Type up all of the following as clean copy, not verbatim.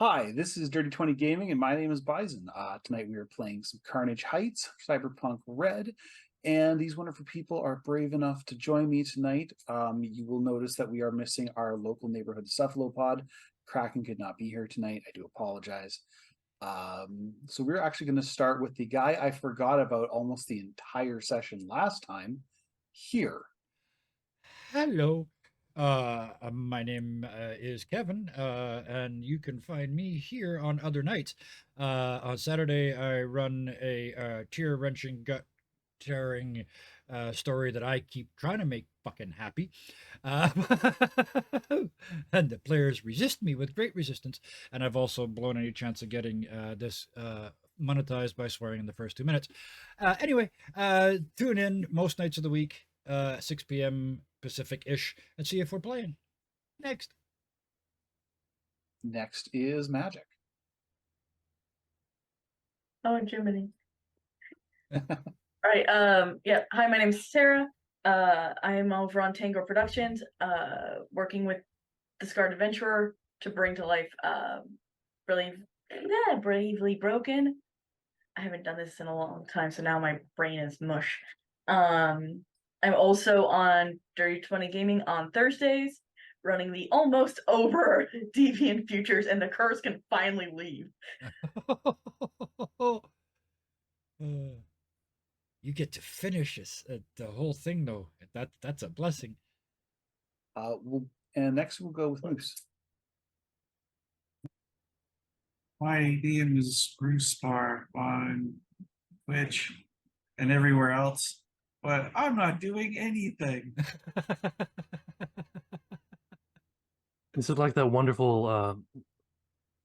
Hi, this is Dirty 20 Gaming, and my name is Bison. Tonight we are playing some Carnage Heights, Cyberpunk Red, and these wonderful people are brave enough to join me tonight. You will notice that we are missing our local neighborhood cephalopod. Kraken could not be here tonight. I do apologize. So we're actually going to start with the guy I forgot about almost the entire session last time here. Hello. My name is Kevin, and you can find me here on other nights. On Saturday, I run a tear-wrenching, gut-tearing story that I keep trying to make fucking happy. Uh, and the players resist me with great resistance. And I've also blown any chance of getting this monetized by swearing in the first 2 minutes. Anyway, tune in most nights of the week, 6 p.m. Pacific-ish, and see if we're playing. Next. Next is Magic. Oh, Jiminy. All right. Yeah. Hi, my name's Sarah. I am over on Tango Productions, working with the Scarred Adventurer to bring to life Bravely Broken. I haven't done this in a long time, so now my brain is mush. I'm also on Dirty 20 Gaming on Thursdays, running the almost over Deviant Futures, and the curse can finally leave. You get to finish this, the whole thing, though. That's a blessing. And next we'll go with Moose. My name is Bruce Barr on Twitch and everywhere else, but I'm not doing anything. Is it like that wonderful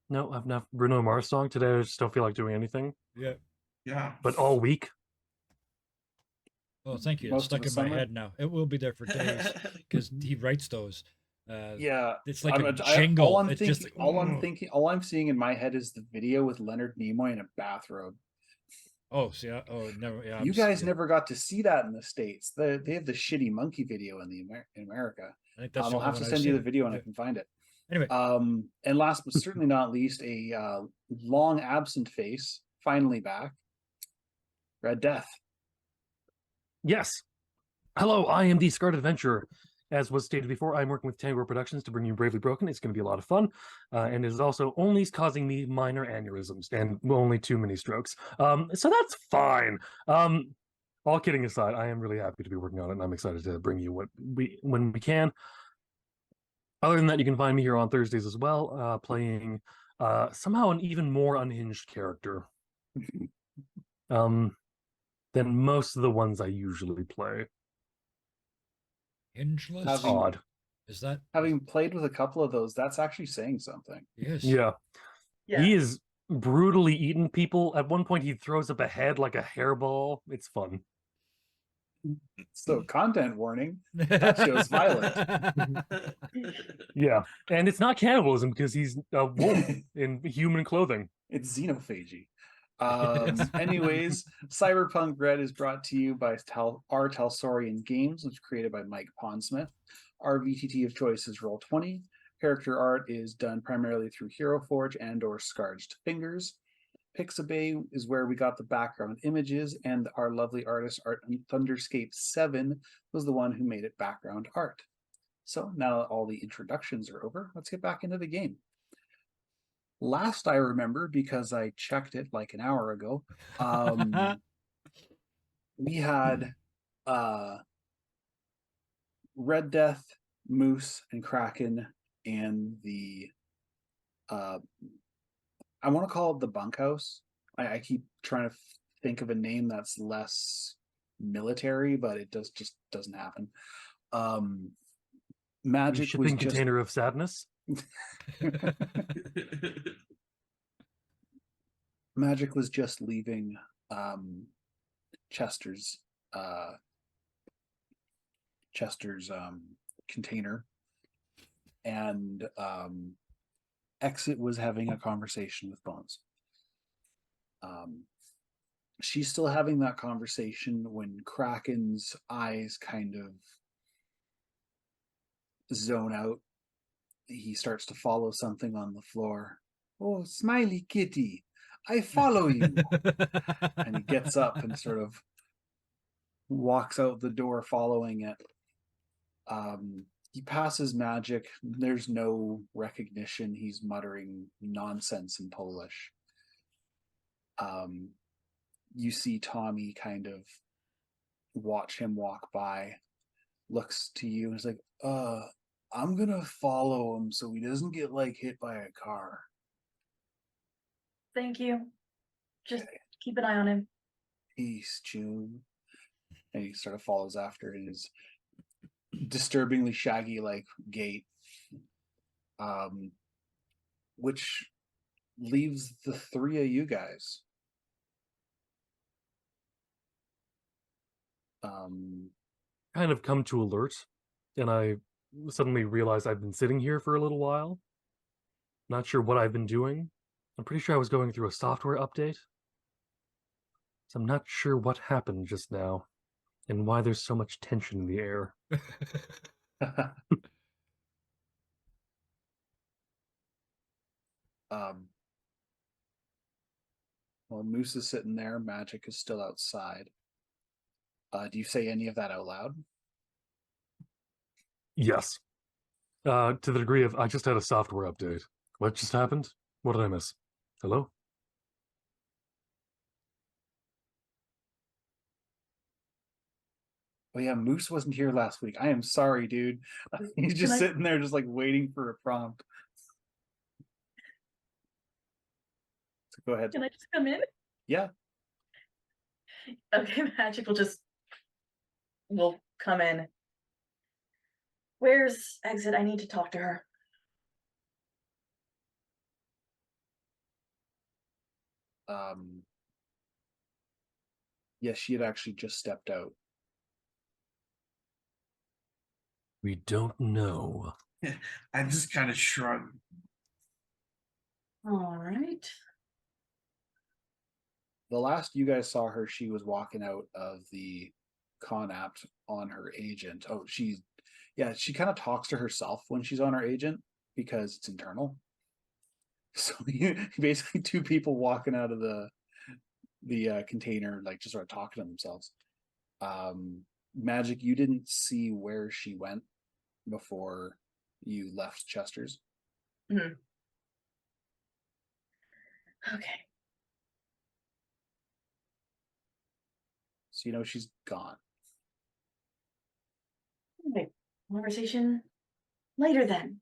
no, I've not Bruno Mars song today? I just don't feel like doing anything. Yeah. Yeah. But all week. Oh, thank you. It's Most stuck of the in my summer? head now. It will be there for days because he writes those. Yeah, It's like I'm, a jingle. all I'm It's thinking, just like, all I'm seeing in my head is the video with Leonard Nimoy in a bathrobe. oh, see, oh, never. Yeah, You guys yeah. never got to see that in the States. They have the shitty monkey video in America. I think that's the I'll only have one to I've send you the seen. video when I Yeah. can find it. Anyway, And last but certainly not least, a long absent face finally back. Red Death. Yes. Hello, I am the Scarred Adventurer. As was stated before, I'm working with Tango Productions to bring you Bravely Broken. It's going to be a lot of fun, and it is also only causing me minor aneurysms and only 2 mini strokes. So that's fine. All kidding aside, I am really happy to be working on it, and I'm excited to bring you when we can. Other than that, you can find me here on Thursdays as well, playing somehow an even more unhinged character than most of the ones I usually play. hingeless. It's odd. Is that Having played with a couple of those, that's actually saying something. yes? Yeah. Yeah. He is brutally eating people. At one point, he throws up a head like a hairball. It's fun. So, content warning, that show's violent. Yeah. And it's not cannibalism because he's a wolf in human clothing. It's xenophagy. Yes. Anyways, Cyberpunk Red is brought to you by our Talsorian Games, which is created by Mike Pondsmith. Our VTT of choice is Roll20. Character art is done primarily through Hero Forge and or Scarged Fingers. Pixabay is where we got the background images, and our lovely artist Art Thunderscape 7 was the one who made it background art. So now that all the introductions are over, let's get back into the game. Last I remember, because I checked it like an hour ago, we had Red Death, Moose, and Kraken, and the I want to call it the bunkhouse. I keep trying to think of a name that's less military, but it just doesn't happen. Magic Shipping was just container of sadness. Magic was just leaving Chester's container, and Exit was having a conversation with Bones. She's still having that conversation when Kraken's eyes kind of zone out. He starts to follow something on the floor, Oh, smiley kitty, I follow you. And he gets up and sort of walks out the door following it. He passes magic. There's no recognition. He's muttering nonsense in Polish. You see Tommy kind of watch him walk by, looks to you and is like, I'm gonna follow him so he doesn't get like hit by a car. Thank you. Just Okay. keep an eye on him. Peace, June. And he sort of follows after in his disturbingly shaggy like gait. Which leaves the three of you guys. Kind of come to alert, and I suddenly realize I've been sitting here for a little while. Not sure what I've been doing. I'm pretty sure I was going through a software update. So I'm not sure what happened just now, and why there's so much tension in the air. Well, Moose is sitting there. Magic is still outside. Do you say any of that out loud? Yes. To the degree of, I just had a software update. What just happened? What did I miss? Hello? Oh yeah, Moose wasn't here last week. I am sorry, dude. He's just sitting there, just like waiting for a prompt. So go ahead. Can I just come in? Yeah. Okay, Magic will come in. Where's Exit? I need to talk to her. Yeah, she had actually just stepped out. We don't know. I just kind of shrug. All right. The last you guys saw her, she was walking out of the con apt on her agent. Oh, she kind of talks to herself when she's on her agent because it's internal. So basically two people walking out of the container, like just sort of talking to themselves. Magic, you didn't see where she went before you left Chester's. Mm-hmm. Okay. So you know she's gone. Okay. Conversation later then.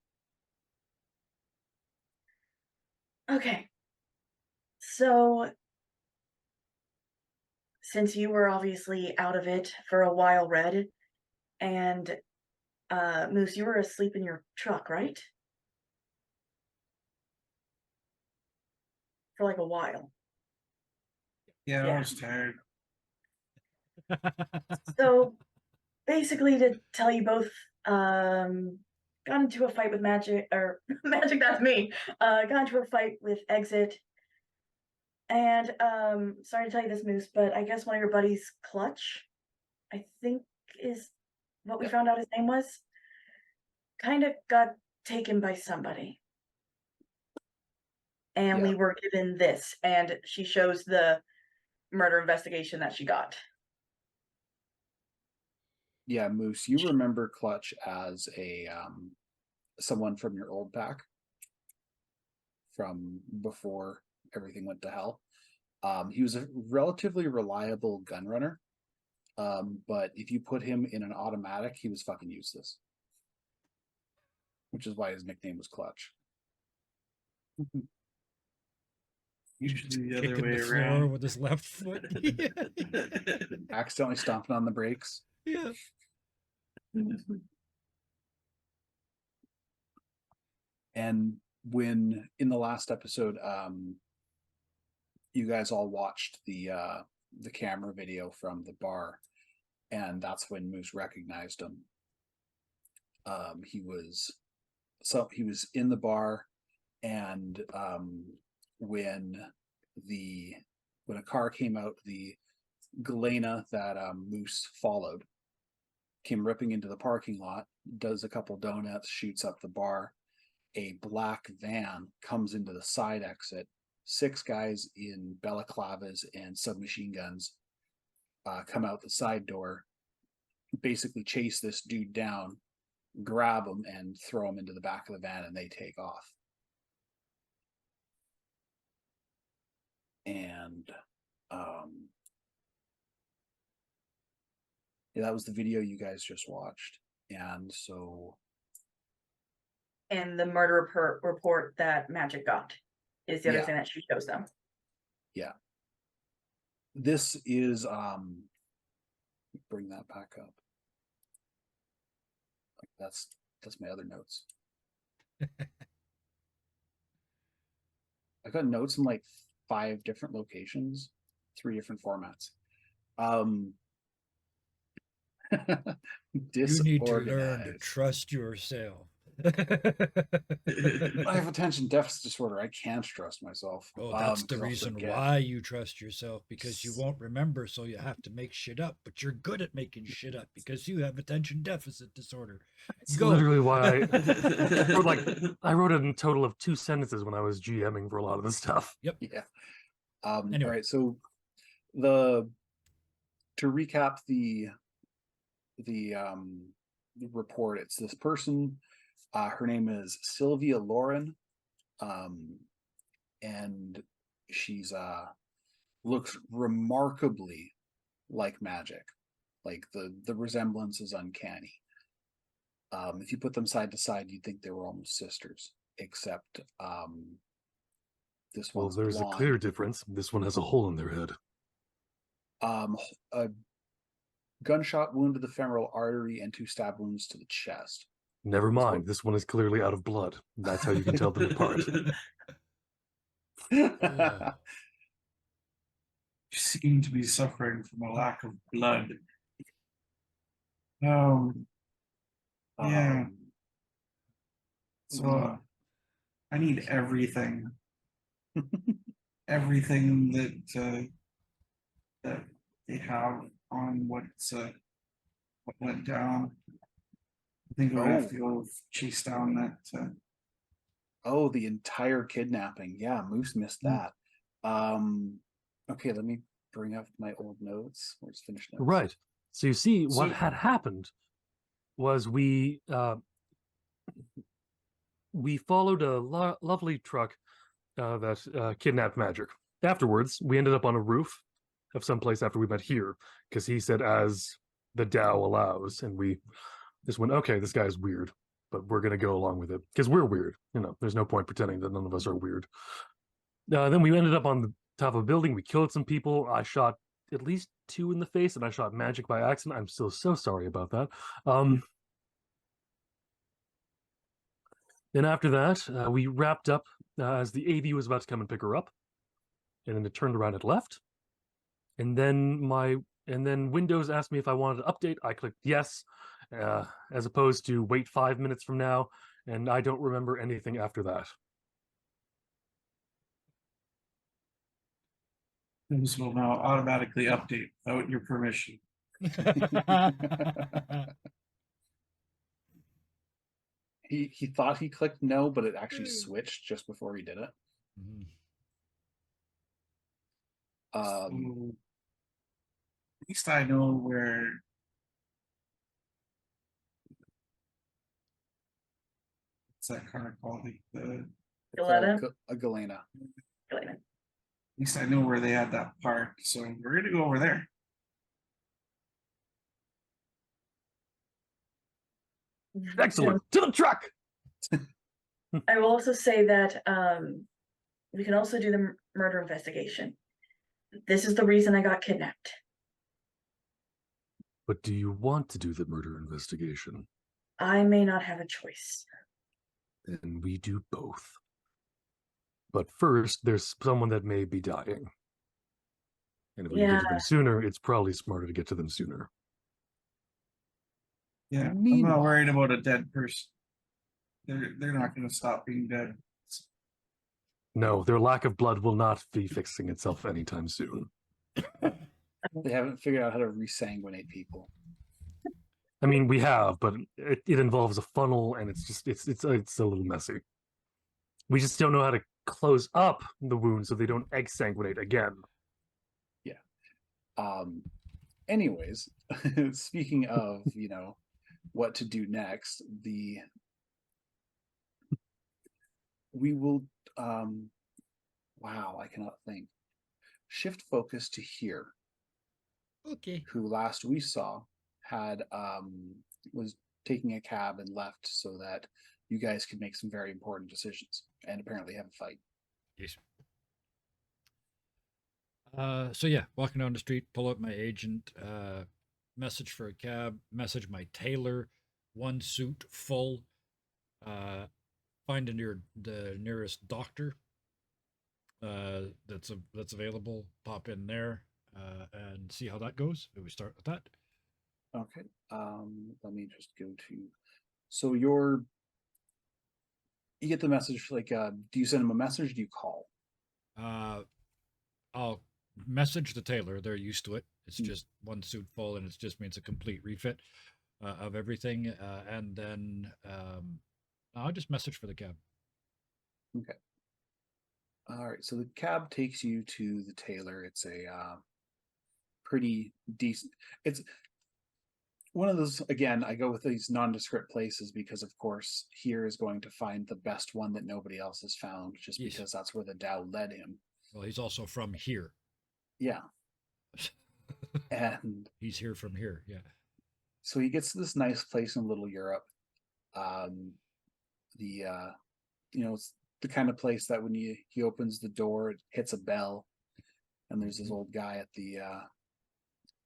Okay. So, since you were obviously out of it for a while, Red, and Moose, you were asleep in your truck, right? For like a while. Yeah, Yeah. I was tired. So, basically, to tell you both, got into a fight with Magic, or Magic, that's me. Got into a fight with Exit. And sorry to tell you this, Moose, but I guess one of your buddies, Clutch, I think is what we found out his name was, kind of got taken by somebody. And we were given this, and she shows the murder investigation that she got. Yeah, Moose, you remember Clutch as a someone from your old pack from before everything went to hell. He was a relatively reliable gun runner, but if you put him in an automatic, he was fucking useless, which is why his nickname was Clutch. Usually the other Kicking way the floor around. with his left foot. Accidentally stomping on the brakes. Yeah. And when in the last episode, you guys all watched the camera video from the bar, and that's when Moose recognized him. He was in the bar, and when a car came out, the Galena that Moose followed came ripping into the parking lot, does a couple donuts, shoots up the bar, a black van comes into the side exit. 6 guys in balaclavas and submachine guns come out the side door, basically chase this dude down, grab him, and throw him into the back of the van, and they take off. And yeah, that was the video you guys just watched. And so And the murder report that Magic got is the other Yeah. thing that she shows them. this is bring that back up. That's my other notes. I got notes in like 5 different locations, 3 different formats. You need to learn to Disorganized. trust yourself. I have attention deficit disorder. I can't trust myself. Oh, that's the 'cause I'll reason forget. why you trust yourself, because you won't remember, so you have to make shit up. But you're good at making shit up because you have attention deficit disorder. It's Go. literally why I wrote a total of 2 sentences when I was GMing for a lot of this stuff. Yeah. Anyway. All right. So to recap the report, it's this person. Her name is Sylvia Lauren, and she's looks remarkably like Magic. Like the resemblance is uncanny. If you put them side to side, you'd think they were almost sisters, except this Well, one's there's blonde. a clear difference. This one has a hole in their head. A gunshot wound to the femoral artery and 2 stab wounds to the chest. Never mind. This one is clearly out of blood. That's how you can tell them apart. Oh. You seem to be suffering from a lack of blood. Yeah. So I need everything. Everything that that they have on what went down. I think we'll have to go chase down that. Oh, the entire kidnapping. Yeah, Moose missed that. Okay, let me bring up my old notes. Where's finished notes? Right. So you see, what So- had happened was we followed a lovely truck that kidnapped Magic. Afterwards, we ended up on a roof of some place after we met here, because he said, as the Tao allows, and we just went, okay, this guy's weird, but we're going to go along with it, because we're weird. There's no point pretending that none of us are weird. Then we ended up on the top of a building. We killed some people. I shot at least 2 in the face, and I shot Magic by accident. I'm still so sorry about that. Then after that, we wrapped up as the AV was about to come and pick her up, and then it turned around and left. And then Windows asked me if I wanted to update. I clicked yes, as opposed to wait 5 minutes from now, and I don't remember anything after that. Things will now automatically update without your permission. He thought he clicked no, but it actually switched just before he did it. Mhm. So, at least I know where. What's that car called? The Galetta? A Galena. Galena. At least I know where they had that parked, so we're gonna go over there. Excellent. To the truck. I will also say that we can also do the murder investigation. This is the reason I got kidnapped. But do you want to do the murder investigation? I may not have a choice. Then we do both. But first, there's someone that may be dying. And if we can get to them sooner, it's probably smarter to get to them sooner. Yeah, I'm Meanwhile- not worried about a dead person. They're not gonna stop being dead. No, their lack of blood will not be fixing itself anytime soon. They haven't figured out how to resanguinate people. I mean, we have, but it involves a funnel, and it's a little messy. We just don't know how to close up the wound so they don't exsanguinate again. Anyways, speaking of, what to do next, we will wow, I cannot think. Shift focus to here, Okay. who last we saw had was taking a cab and left so that you guys could make some very important decisions and apparently have a fight. Yes. So yeah, walking down the street, pull up my agent, message for a cab, message my tailor, one suit full, find the nearest doctor that's available, pop in there, and see how that goes. We start with that. Okay. Let me just go to. So you get the message. Like, do you send them a message? Do you call? I'll message the tailor. They're used to it. It's Mm. just one suit full, and it just means a complete refit of everything. And then I'll just message for the cab. Okay. All right. So the cab takes you to the tailor. It's a pretty decent. It's one of those. Again, I go with these nondescript places because, of course, here is going to find the best one that nobody else has found, just Yes. because that's where the Tao led him. Well, he's also from here. Yeah. And He's here from here. Yeah. so he gets to this nice place in Little Europe. It's the kind of place that when he opens the door, it hits a bell, and there's this old guy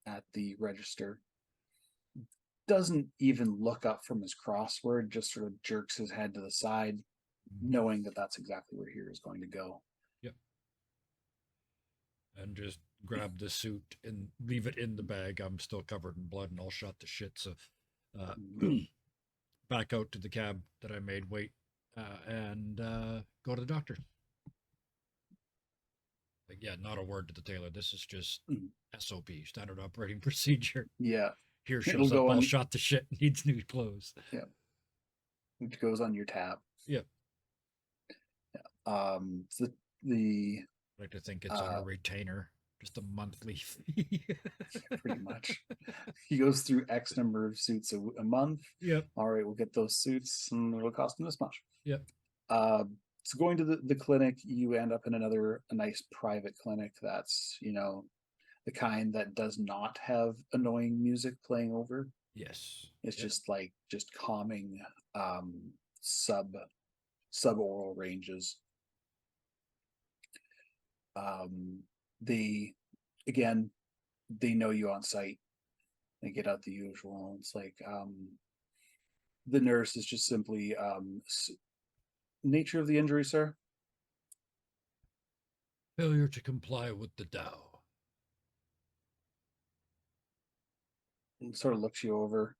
at the register. Doesn't even look up from his crossword, just sort of jerks his head to the side, knowing that that's exactly where here is going to go. Yep. And just grab the suit and leave it in the bag. I'm still covered in blood and all shot to shit. So back out to the cab that I made wait and go to the doctor. Like, yeah, not a word to the tailor. This is just SOP, standard operating procedure. Yeah. Here It'll shows up go all on- shot to shit, needs new clothes. Yeah. Which goes on your tab. Yep. Yeah. The I like to think it's on a retainer, just a monthly fee. pretty much. He goes through X number of suits a month. Yep. All right, we'll get those suits and it'll cost him this much. Yep. So going to the clinic, you end up in a nice private clinic that's, the kind that does not have annoying music playing over. Yes. It's Yep. just calming suboral ranges. They know you on site. They get out the usual. It's like the nurse is just simply nature of the injury, sir. Failure to comply with the Tao. And sort of looks you over.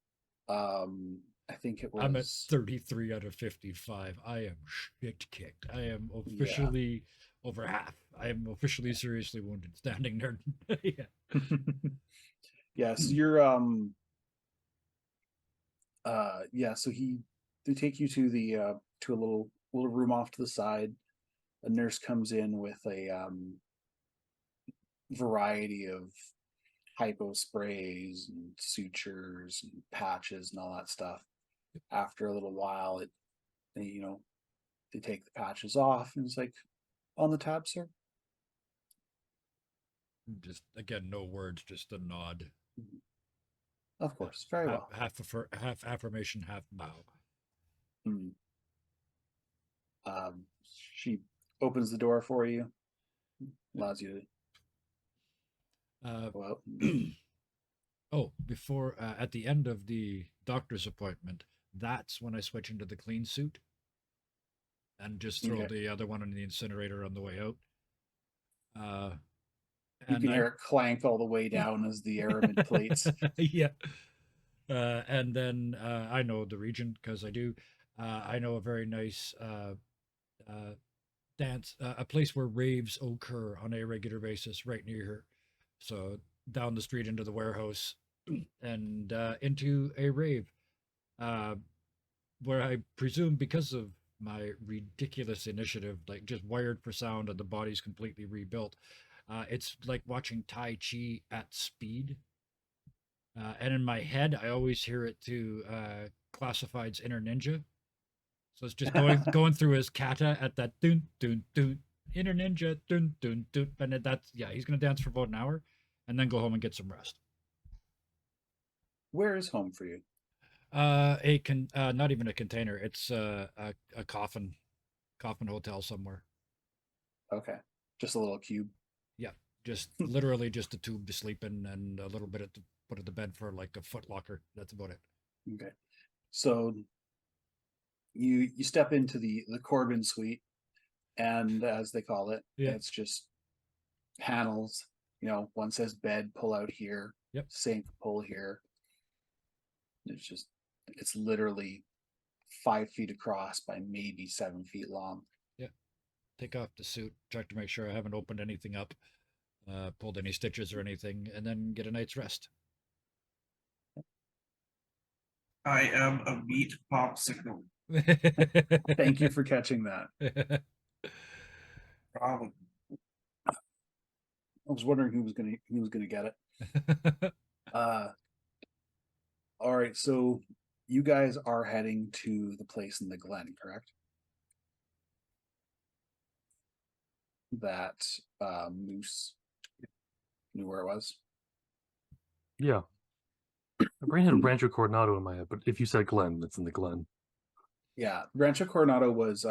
I think it was. I'm at 33 out of 55. I am shit kicked. I am officially over half. I am officially seriously wounded standing there. Yeah. Yes, you're so they take you to the to a little room off to the side. A nurse comes in with a variety of hypo sprays and sutures and patches and all that stuff. After a little while, they take the patches off and it's like, on the tab, sir. Just again, no words, just a nod. Of course, very well. Half affirmation, half bow. She opens the door for you, allows you to go out. Oh, before at the end of the doctor's appointment, that's when I switch into the clean suit and just throw the other one in the incinerator on the way out. You can hear it clank all the way down as the aramid plates. Yeah. And then I know the region because I do. I know a very nice dance, a place where raves occur on a regular basis right near here. So down the street into the warehouse and into a rave where I presume because of my ridiculous initiative, like just wired for sound and the body's completely rebuilt. It's like watching Tai Chi at speed. And in my head, I always hear it to Classified's Inner Ninja. So it's just going through his kata at that dun dun dun Inner Ninja dun dun dun, and that's he's gonna dance for about an hour, and then go home and get some rest. Where is home for you? Not even a container. It's a coffin hotel somewhere. Okay, just a little cube. Yeah, just literally just a tube to sleep in and a little bit to put at the bed for like a foot locker. That's about it. Okay, so you step into the Corbin suite, and as they call it, Yeah. it's just panels. You know, one says bed, pull out here. Yep. Sink, pull here. It's literally 5 feet across by maybe 7 feet long. Yeah. Take off the suit, check to make sure I haven't opened anything up, pulled any stitches or anything, and then get a night's rest. I am a meat popsicle. Thank you for catching that. Probably. I was wondering who was gonna get it. All right, so you guys are heading to the place in the Glen, correct? That Moose knew where it was. Yeah. My brain had Rancho Coronado in my head, but if you said Glen, it's in the Glen. Yeah, Rancho Coronado was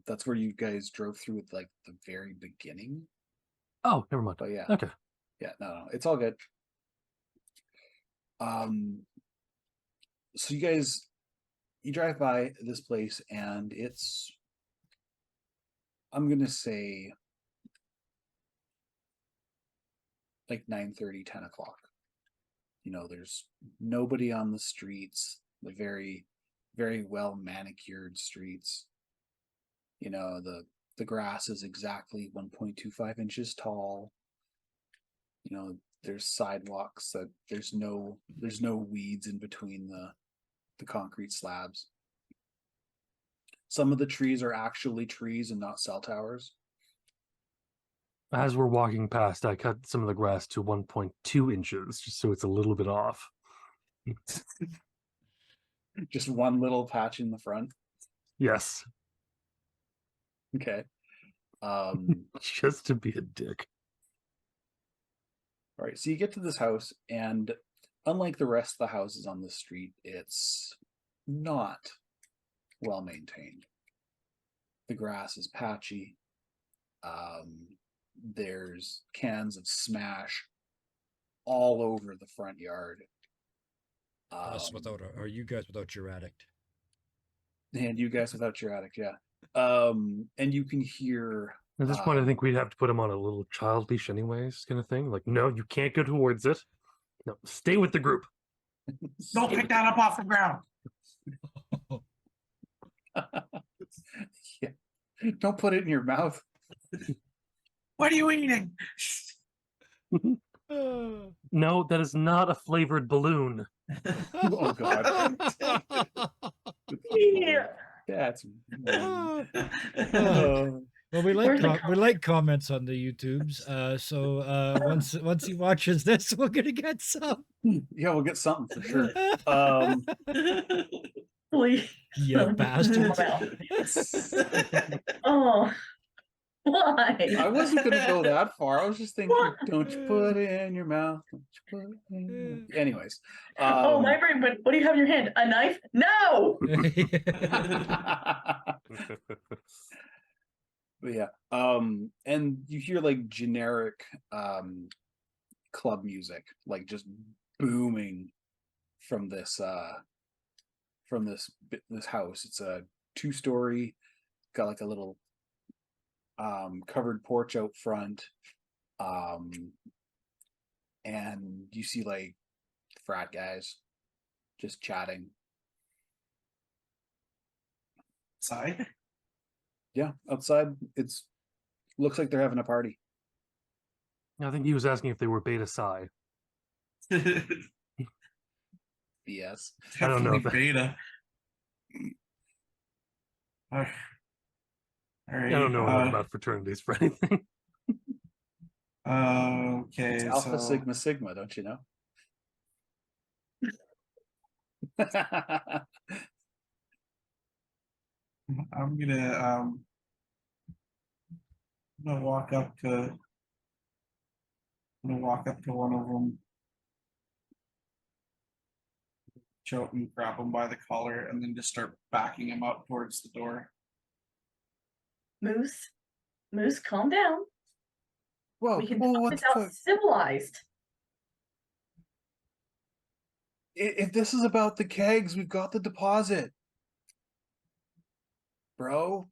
that's where you guys drove through at like the very beginning. Oh, never mind. But yeah. Okay. Yeah, no, it's all good. So you drive by this place and it's, I'm gonna say, like 9:30, 10 o'clock. You know, there's nobody on the streets, the very, very well manicured streets. You know, the grass is exactly 1.25 inches tall. You know, there's sidewalks that there's no weeds in between the concrete slabs. Some of the trees are actually trees and not cell towers. As we're walking past, I cut some of the grass to 1.2 inches, just so it's a little bit off. Just one little patch in the front. Yes. Okay. Just to be a dick. All right, so you get to this house, and unlike the rest of the houses on the street, it's not well maintained. The grass is patchy. There's cans of Smash all over the front yard. Are you guys without your addict? And you guys without your addict, yeah. And you can hear At this point, I think we'd have to put him on a little child leash anyways, kind of thing. Like, no, you can't go towards it. No, stay with the group. Don't pick that up off the ground. Yeah. Don't put it in your mouth. What are you eating? No, that is not a flavored balloon. Oh God. Yeah. That's Well, we Where's the like comments on the YouTubes. So once he watches this, we're gonna get some. yeah, we'll get something for sure. Please. You bastards. Oh, why? I wasn't gonna go that far. I was just thinking, don't you put it in your mouth. Don't you put it in your mouth. Anyways. Oh, my brain went, what do you have in your hand? A knife? No! But yeah. And you hear like generic club music, like just booming from this house. It's a 2-story, got like a little covered porch out front. And you see like frat guys just chatting. Side? Yeah, outside it's looks like they're having a party. I think he was asking if they were beta psi. Yes. I don't know Definitely if that- beta. All right. I don't know enough about fraternities for anything. Okay. It's Alpha so Sigma Sigma, don't you know? I'm gonna walk up to one of them, choke and grab him by the collar, and then just start backing him up towards the door. Moose, calm down. Whoa, We can whoa, talk what this the out fuck? civilized. If this is about the kegs, we've got the deposit. Bro.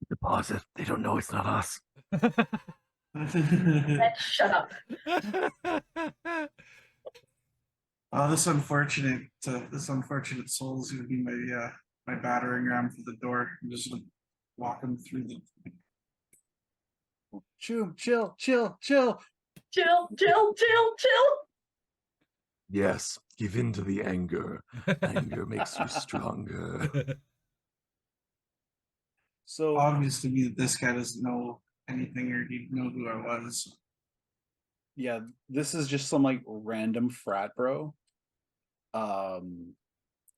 Deposit. They don't know it's not us. Let's shut up. This unfortunate soul is gonna be my battering ram for the door. I'm just gonna walk him through the. Chill. Chill. Yes, give in to the anger. Anger makes you stronger. So Obvious to me that this guy doesn't know anything or he'd know who I was. yeah, this is just some like random frat bro.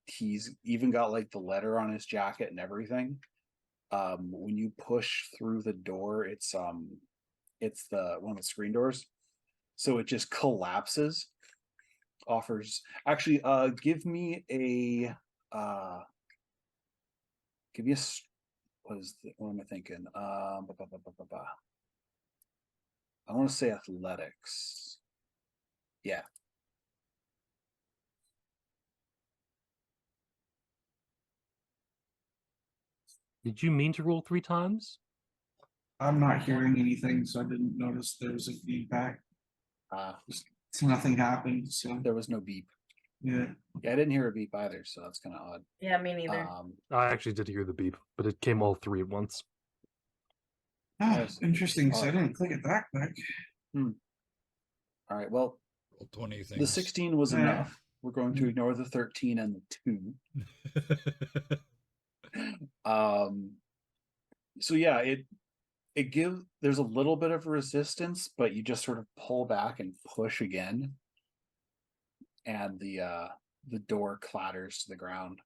He's even got like the letter on his jacket and everything. When you push through the door, it's the one of the screen doors, so it just collapses. Offers actually, give me a what am I thinking? I want to say athletics. Yeah. Did you mean to roll 3 times? I'm not hearing anything, so I didn't notice there was a feedback. So nothing happened. So There was no beep. yeah. Yeah, I didn't hear a beep either, so that's kind of odd. Yeah, me neither. I actually did hear the beep, but it came all 3 at once. Nice. Interesting. So I Odd. didn't click it that quick. All right. Well, Roll 20 the things. 16 was Yeah. enough. We're going to ignore the 13 and the 2. So yeah, it gives there's a little bit of resistance, but you just sort of pull back and push again, and the door clatters to the ground.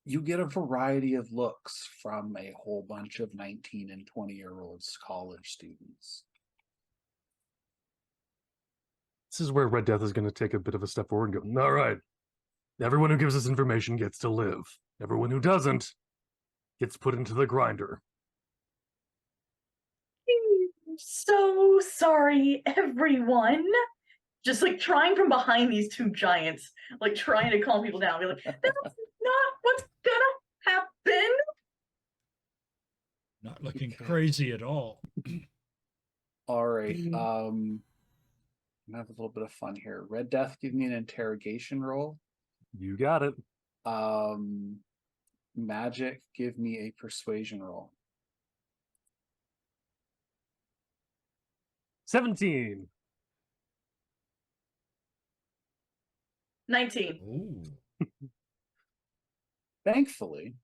You get a variety of looks from a whole bunch of 19 and 20-year-olds college students. This is where Red Death is going to take a bit of a step forward and go, all right, everyone who gives us information gets to live. Everyone who doesn't gets put into the grinder. I'm so sorry, everyone. Just like trying from behind these 2 giants, like trying to calm people down. Be like, that's not what's gonna happen. Not looking Okay. crazy at all. All right. I'm gonna have a little bit of fun here. Red Death, give me an interrogation roll. You got it. Magic, give me a persuasion roll. 17. 19. Ooh. Thankfully,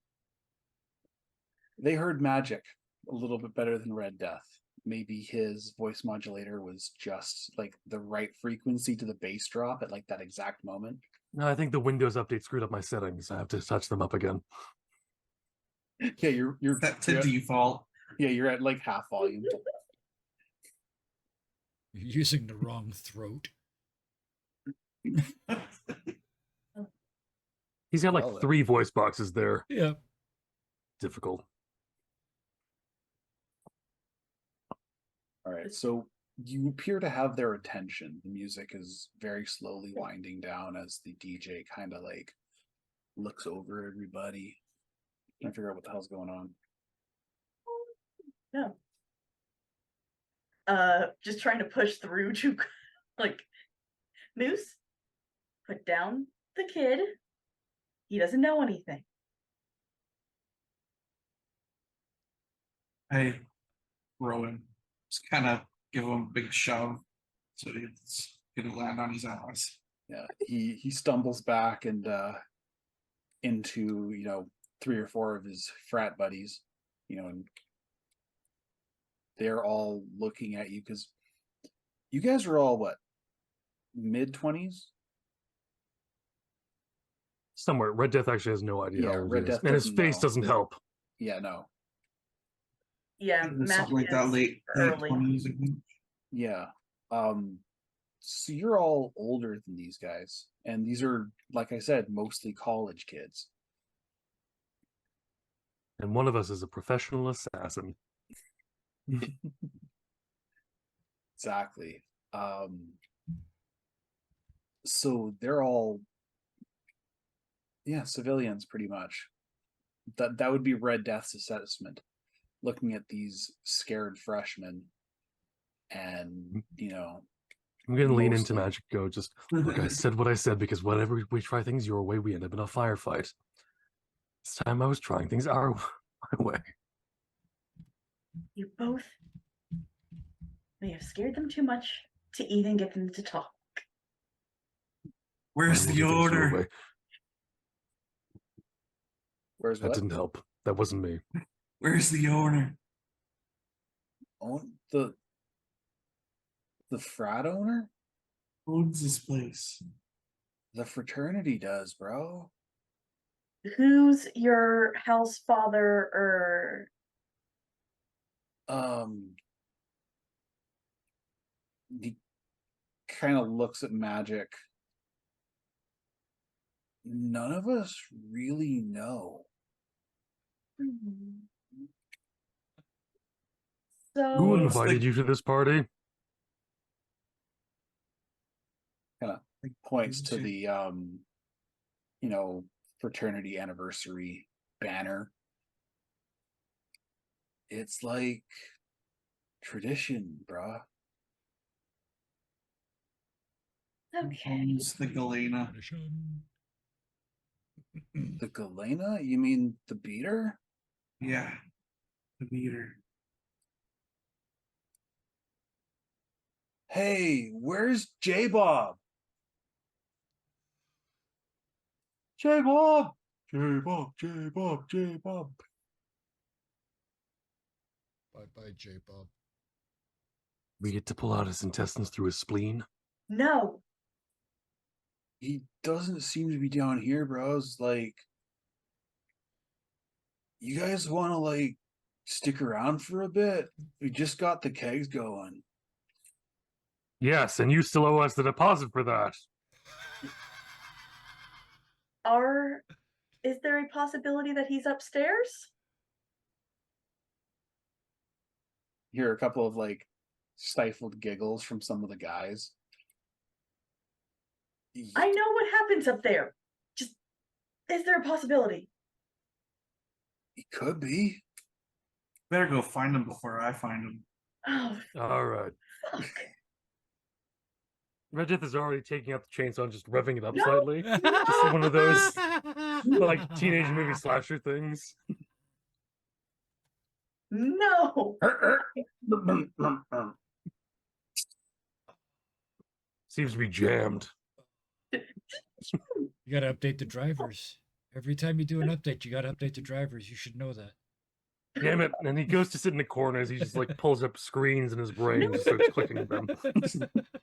they heard magic a little bit better than Red Death. Maybe his voice modulator was just like the right frequency to the bass drop at like that exact moment. No, I think the Windows update screwed up my settings. I have to touch them up again. Yeah, you're That's to default. Yeah, you're at like half volume. You're using the wrong throat. He's got like Well, 3 voice boxes there. Yeah. Difficult. All right, so you appear to have their attention. The music is very slowly winding down as the DJ kind of like looks over everybody, trying to figure out what the hell's going on. Just trying to push through to like, Moose, put down the kid. He doesn't know anything. I throw him. Just kind of give him a big shove so it's gonna land on his ass. Yeah, he stumbles back and into 3 or 4 of his frat buddies, and they're all looking at you because you guys are all what, mid-20s? Somewhere. Red Death actually has no idea Yeah, how old Red he is. Death And his doesn't face know. doesn't help. Yeah, no. Yeah, Something magic like that is late early. 20s, I think. Yeah. So you're all older than these guys, and these are, like I said, mostly college kids. And one of us is a professional assassin. Exactly. So they're all, yeah, civilians pretty much. That would be Red Death's assessment, looking at these scared freshmen, and I'm gonna lean into mostly- Magic Go. Just look, I said what I said because whenever we try things your way, we end up in a firefight. This time I was trying things our my way. You both may have scared them too much to even get them to talk. Where's I will the do things your order? way. Where's That what? didn't help. That wasn't me. Where's the owner? The frat owner? Owns this place. The fraternity does, bro. Who's your house father or He kind of looks at Magic. None of us really know. So Who it's invited like- you to this party? Kind of points to the fraternity anniversary banner. It's like tradition, bruh. okay. Owns the Galena. The Galena? You mean the beater? Yeah. The meter. Hey, where's J-Bob? J-Bob! J-Bob, J-Bob, J-Bob. Bye, J-Bob. We get to pull out his intestines through his spleen. No. He doesn't seem to be down here, bros. Like, you guys want to, stick around for a bit? We just got the kegs going. Yes, and you still owe us the deposit for that. Is there a possibility that he's upstairs? Hear a couple of, stifled giggles from some of the guys. I know what happens up there. Just, is there a possibility? He could be. Better go find him before I find him. Oh, All right. fuck. Red Death is already taking out the chainsaw and just revving it up No. slightly. Just one of those teenage movie slasher things. No. Seems to be jammed. You gotta update the drivers. Every time you do an update, you gotta update the drivers. You should know that. Damn it. And he goes to sit in the corner as he just pulls up screens in his brain and just starts clicking them.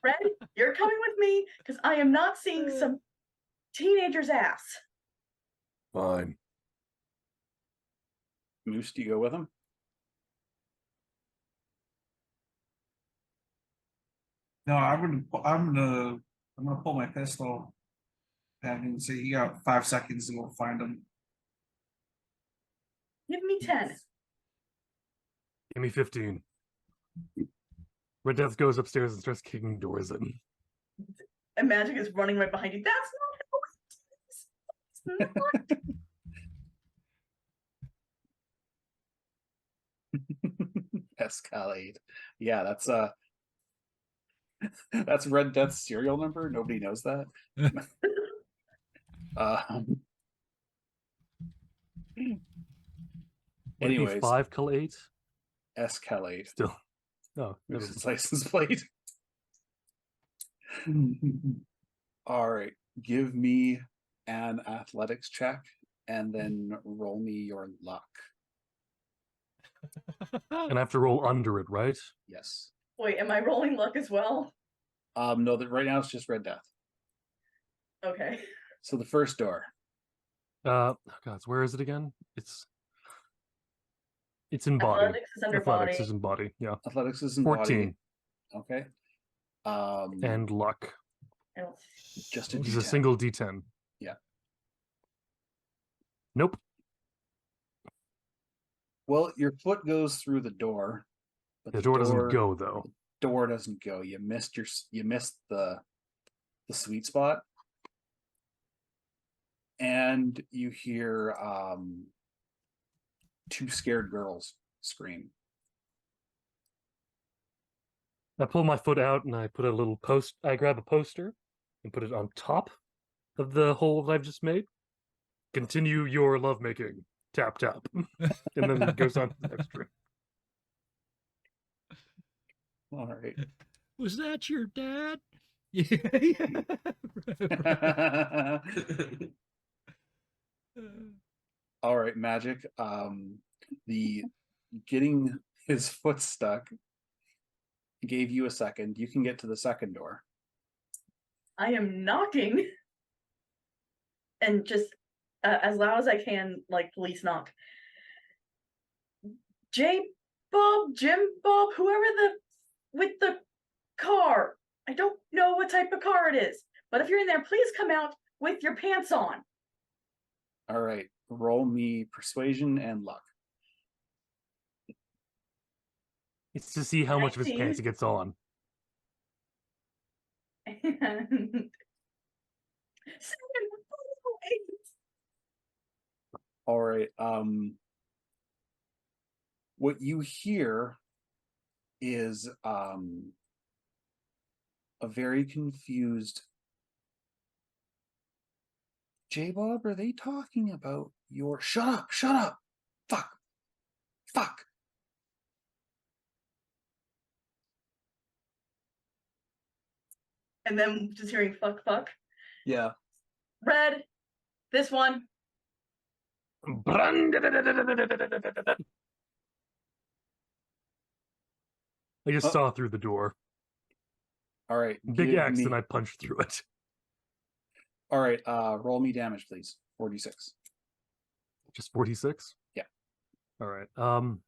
Fred, you're coming with me because I am not seeing some teenager's ass. Fine. Moose, do you go with him? No, I'm gonna pull my pistol and say you got 5 seconds to go find him. Give me 10. Give me 15. Red Death goes upstairs and starts kicking doors in. And Magic is running right behind you. That's not how it is. Escalade. Yeah, that's Red Death's serial number. Nobody knows that. Would it be Anyways, 5 kill 8? Escalade. Still. No. Moose's license plate. All right, give me an athletics check and then roll me your luck. And I have to roll under it, right? Yes. Wait, am I rolling luck as well? No, that right now it's just Red Death. Okay. So the first door. Oh God, where is it again? It's in body. Athletics is under Athletics body. is in body. Yeah. Athletics is in 14. body. Okay. And luck. I don't- Just a Which is a D10. single D10. Yeah. Nope. Well, your foot goes through the door, but The door doesn't go though. Door doesn't go. You missed the sweet spot, and you hear two scared girls scream. I pull my foot out and I put a little post. I grab a poster and put it on top of the hole that I've just made. Continue your lovemaking. Tap tap, and then it goes on to the next room. All right. Was that your dad? All right, Magic. The getting his foot stuck gave you a second. You can get to the second door. I am knocking. And just as loud as I can, like police knock. J Bob, Jim Bob, whoever with the car. I don't know what type of car it is, but if you're in there, please come out with your pants on. All right, roll me persuasion and luck. It's to see how much of his 19. pants he gets on. And 7, 8. All right. What you hear is a very confused J-Bob, are they talking about your shut up, fuck. And then just hearing fuck. Yeah. Red, this one. I just saw through the door. All right. Big give X me- and I punched through it. All right, roll me damage, please. 46. Just 46? Yeah. All right. I'm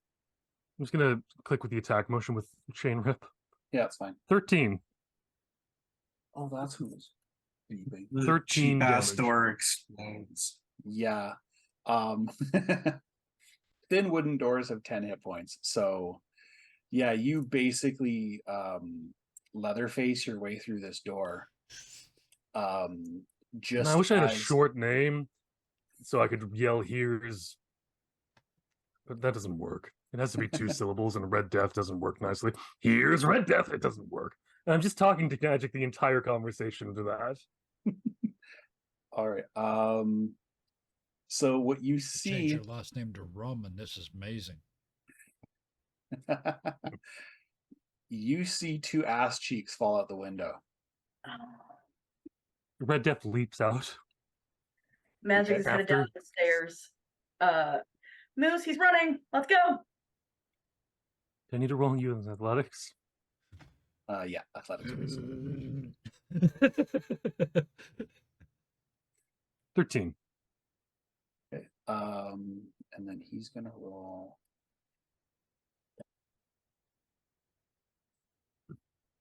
just gonna click with the attack motion with chain rip. Yeah, it's fine. 13. Oh, that's who's beeping. The 13 cheap ass damage. door explodes. Yeah. Thin wooden doors have 10 hit points. So yeah, you basically Leatherface your way through this door. Just And I wish I had a as- short name so I could yell here's, but that doesn't work. It has to be 2 syllables, and Red Death doesn't work nicely. Here's Red Death. It doesn't work. And I'm just talking to Magic the entire conversation to that. All right. So what you Change see your last name to Rum, and this is amazing. you see two ass cheeks fall out the window. Red Death leaps out. Magic Okay, is headed down after- the stairs. Moose, he's running. Let's go. Do I need to roll you in athletics? Yeah, athletics. please. 13. Okay. And then he's gonna roll.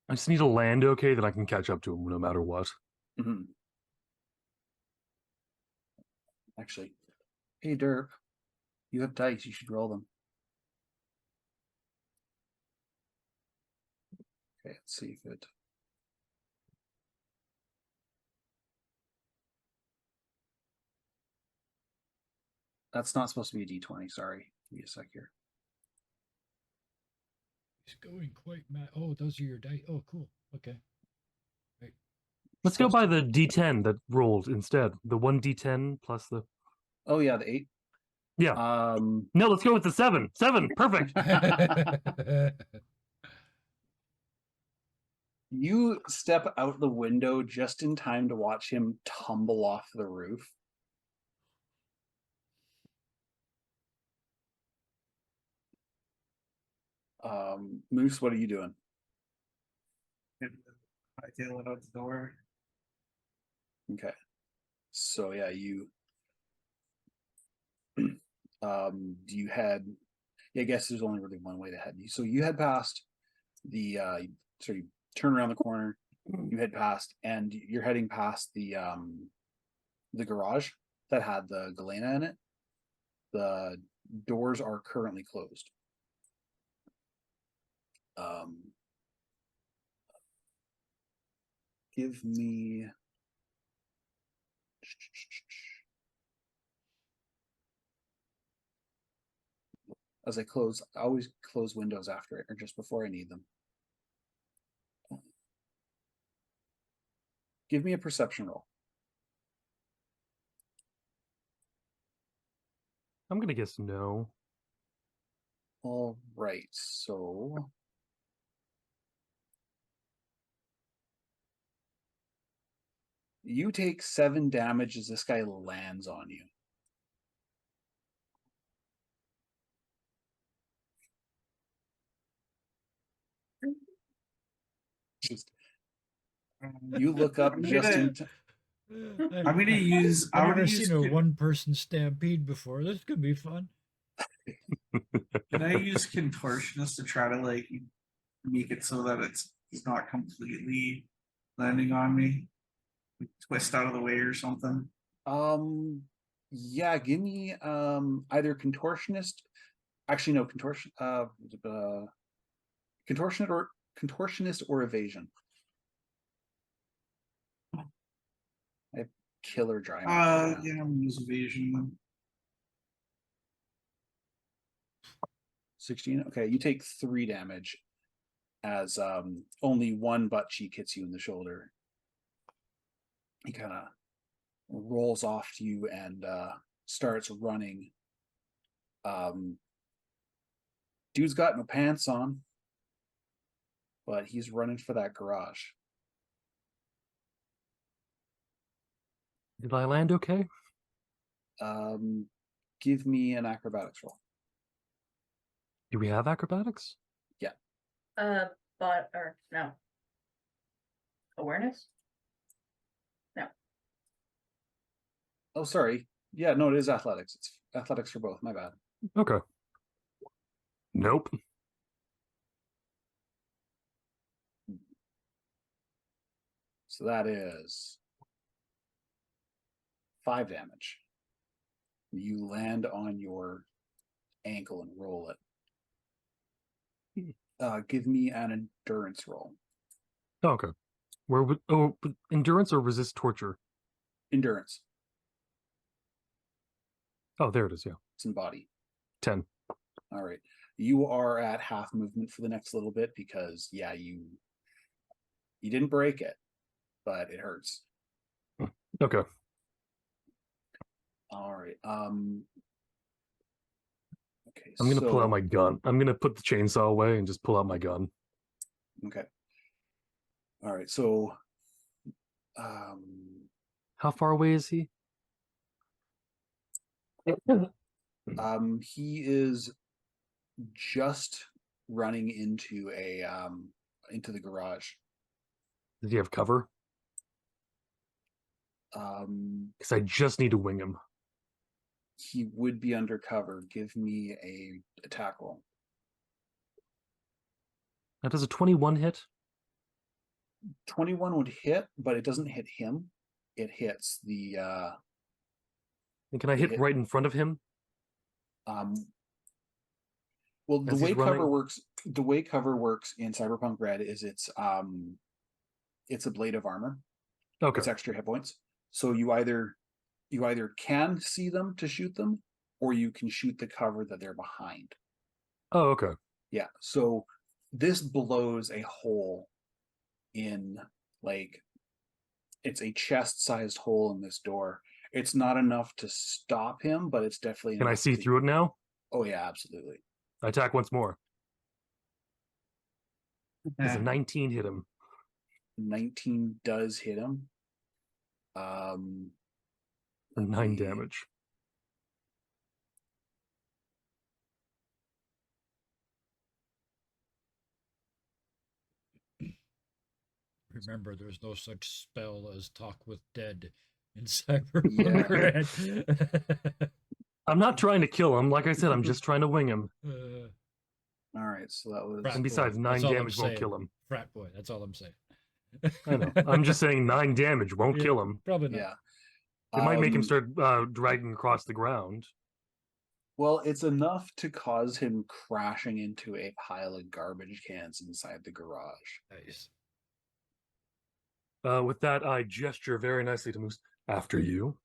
I just need to land okay that I can catch up to him no matter what. Mhm. Actually, hey Derp, you have dice. You should roll them. Okay, let's see if it. That's not supposed to be a D20. Sorry. Give me a sec here. He's going quite mad. Oh, those are your dice. Oh, cool. Okay. Right. Let's go by the D10 that rolled instead. The 1D10 plus the. Oh yeah, the 8. Yeah. No, let's go with the 7. 7. Perfect. You step out the window just in time to watch him tumble off the roof. Moose, what are you doing? I tail it out the door. Okay. So yeah, you you head, yeah, I guess there's only really one way to head. So you head past the so you turn around the corner, you head past, and you're heading past the garage that had the Galena in it. The doors are currently closed. Give me as I close, I always close windows after it or just before I need them. Give me a perception roll. I'm gonna guess no. All right, so you take 7 damage as this guy lands on you. Just you look up I'm just gonna- in time. I'm gonna use. I've I'm never gonna use. seen a one-person stampede before. This could be fun. Can I use contortionist to try to like make it so that it's not completely landing on me? Twist out of the way or something. Yeah, give me either contortionist. Actually, no, contortionist or evasion. I have killer dry mouth. Yeah, I'm gonna use evasion then. 16. Okay, you take 3 damage as only one butt cheek hits you in the shoulder. He kind of rolls off to you and starts running. Dude's got no pants on, but he's running for that garage. Did I land okay? Give me an acrobatics roll. Do we have acrobatics? But or no. Awareness? Oh, sorry. Yeah, no, it is athletics. It's athletics for both. My bad. Okay. Nope. So that is 5 damage. You land on your ankle and roll it. Give me an endurance roll. Oh, okay. Where would but endurance or resist torture? Endurance. Oh, there it is. Yeah, It's in body. 10. All right. You are at half movement for the next little bit because yeah, you didn't break it, but it hurts. Okay. All right. Okay. I'm gonna pull out my gun. I'm gonna put the chainsaw away and just pull out my gun. Okay. All right. So, How far away is he? he is just running into into the garage. Does he have cover? Because I just need to wing him. He would be undercover. Give me a attack roll. Now, does a 21 hit? 21 would hit, but it doesn't hit him. It hits the And can I hit right in front of him? Well, the As way he's cover running? works, in Cyberpunk Red is it's a blade of armor. Okay. It's extra hit points. So you either can see them to shoot them, or you can shoot the cover that they're behind. Oh, okay. Yeah. So this blows a hole in, like, it's a chest-sized hole in this door. It's not enough to stop him, but it's definitely Can I enough see to... through it now? Oh yeah, absolutely. I attack once more. Does a Yeah. 19 hit him? 19 does hit him. For 9 damage. Remember, there's no such spell as talk with dead in Cyberpunk Red. I'm not trying to kill him. Like I said, I'm just trying to wing him. All right, so that was Frat And boy. besides, 9 That's all I'm damage won't saying. kill him. Frat boy. That's all I'm saying. I know. I'm just saying 9 damage won't Yeah, kill him. Probably not. yeah. It might make him Um, start dragging across the ground. Well, it's enough to cause him crashing into a pile of garbage cans inside the garage. Nice. With that, I gesture very nicely to Moose. After you.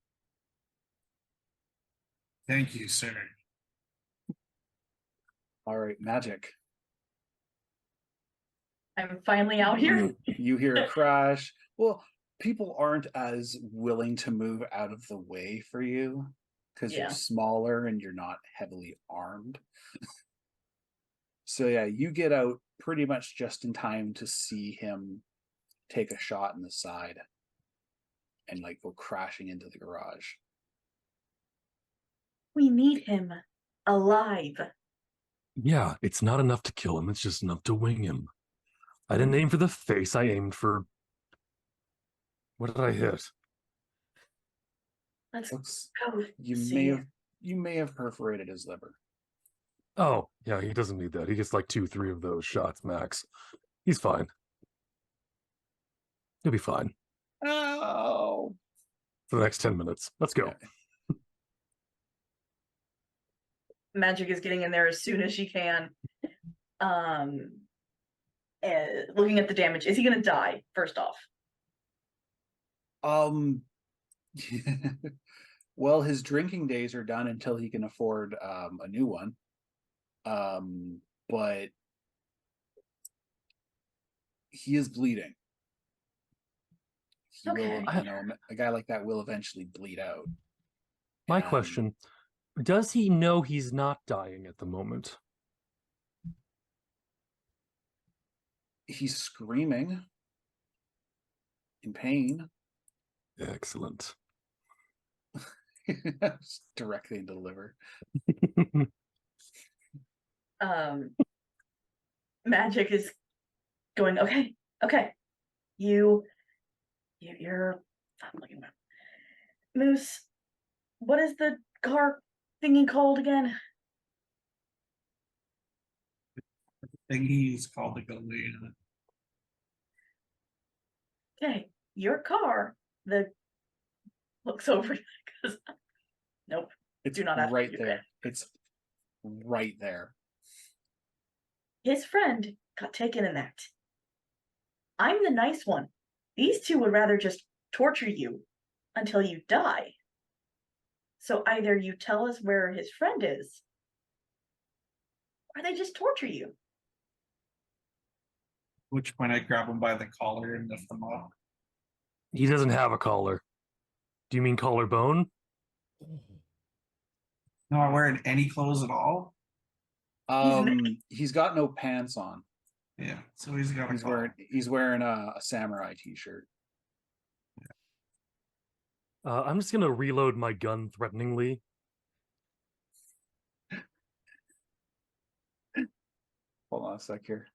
Thank you, sir. All right, magic. I'm finally out here. You hear a crash. Well, people aren't as willing to move out of the way for you because Yeah. you're smaller and you're not heavily armed. So yeah, you get out pretty much just in time to see him take a shot in the side and like go crashing into the garage. We need him alive. Yeah, it's not enough to kill him. It's just enough to wing him. I didn't aim for the face. I aimed for... What did I hit? Let's Looks go. you see. may have perforated his liver. Oh, yeah, he doesn't need that. He gets like 2-3 of those shots max. He's fine. He'll be fine Oh, for the next 10 minutes. Let's go. Yeah. Magic is getting in there as soon as she can. Looking at the damage, is he gonna die first off? Well, his drinking days are done until he can afford a new one. But he is bleeding. He will, Okay. a guy like that will eventually bleed out. My And question, does he know he's not dying at the moment? He's screaming in pain. Excellent. Directly into the liver. Magic is going, okay. You're I'm looking at Moose. What is the car thingy called again? Thingy's called the Galena. Okay, your car. The looks over because nope. It's Do not ask right me to do there. It's right there. His friend got taken in that. I'm the nice one. These two would rather just torture you until you die. So either you tell us where his friend is, or they just torture you. At which point I grab him by the collar and lift them up. He doesn't have a collar. Do you mean collarbone? No, I'm wearing any clothes at all. He's got no pants on. Yeah, so he's got a collar. He's wearing a samurai t-shirt. I'm just gonna reload my gun threateningly. Hold on a sec here.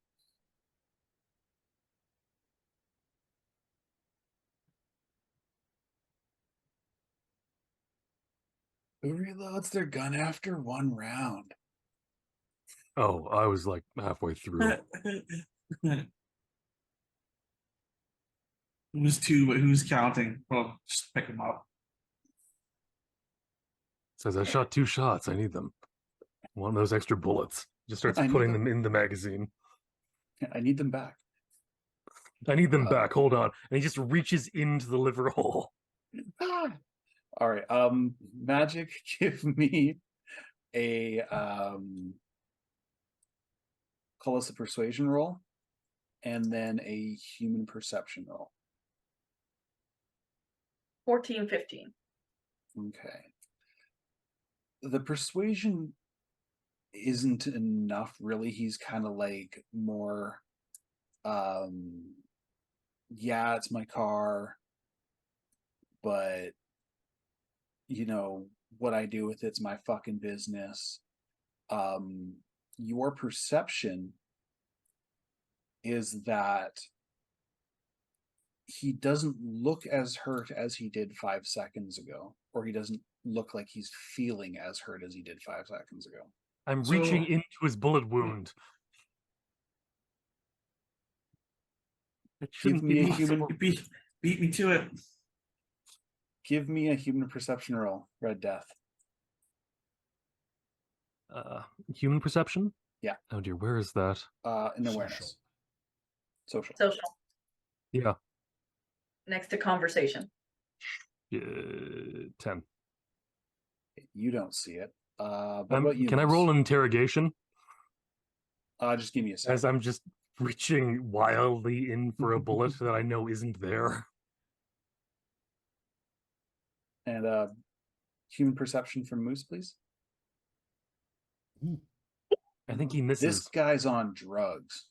Who reloads their gun after one round? Oh, I was like halfway through. Who's two, but who's counting? Well, just pick them up. Says I shot 2 shots. I need them. One of those extra bullets. Just starts I need putting them. them in the magazine. I need them back. I need them back. Hold on. And he just reaches into the liver hole. Ah! All right. Magic, give me a call us a persuasion roll, and then a human perception roll. 14, 15. Okay. The persuasion isn't enough, really. He's kind of like more, yeah, it's my car, but you know what I do with it's my fucking business. Your perception is that he doesn't look as hurt as he did 5 seconds ago, or he doesn't look like he's feeling as hurt as he did 5 seconds ago. I'm So- reaching into his bullet wound. That shouldn't me be a possible. human- Beat me to it. Give me a human perception roll, Red Death. Human perception? Yeah. Oh dear, where is that? In awareness. Social. Social. Yeah. Next to conversation. 10. You don't see it. What about you? Can I roll an interrogation? Just give me a second. As I'm just reaching wildly in for a bullet that I know isn't there. And human perception from Moose, please. I think he This misses. guy's on drugs.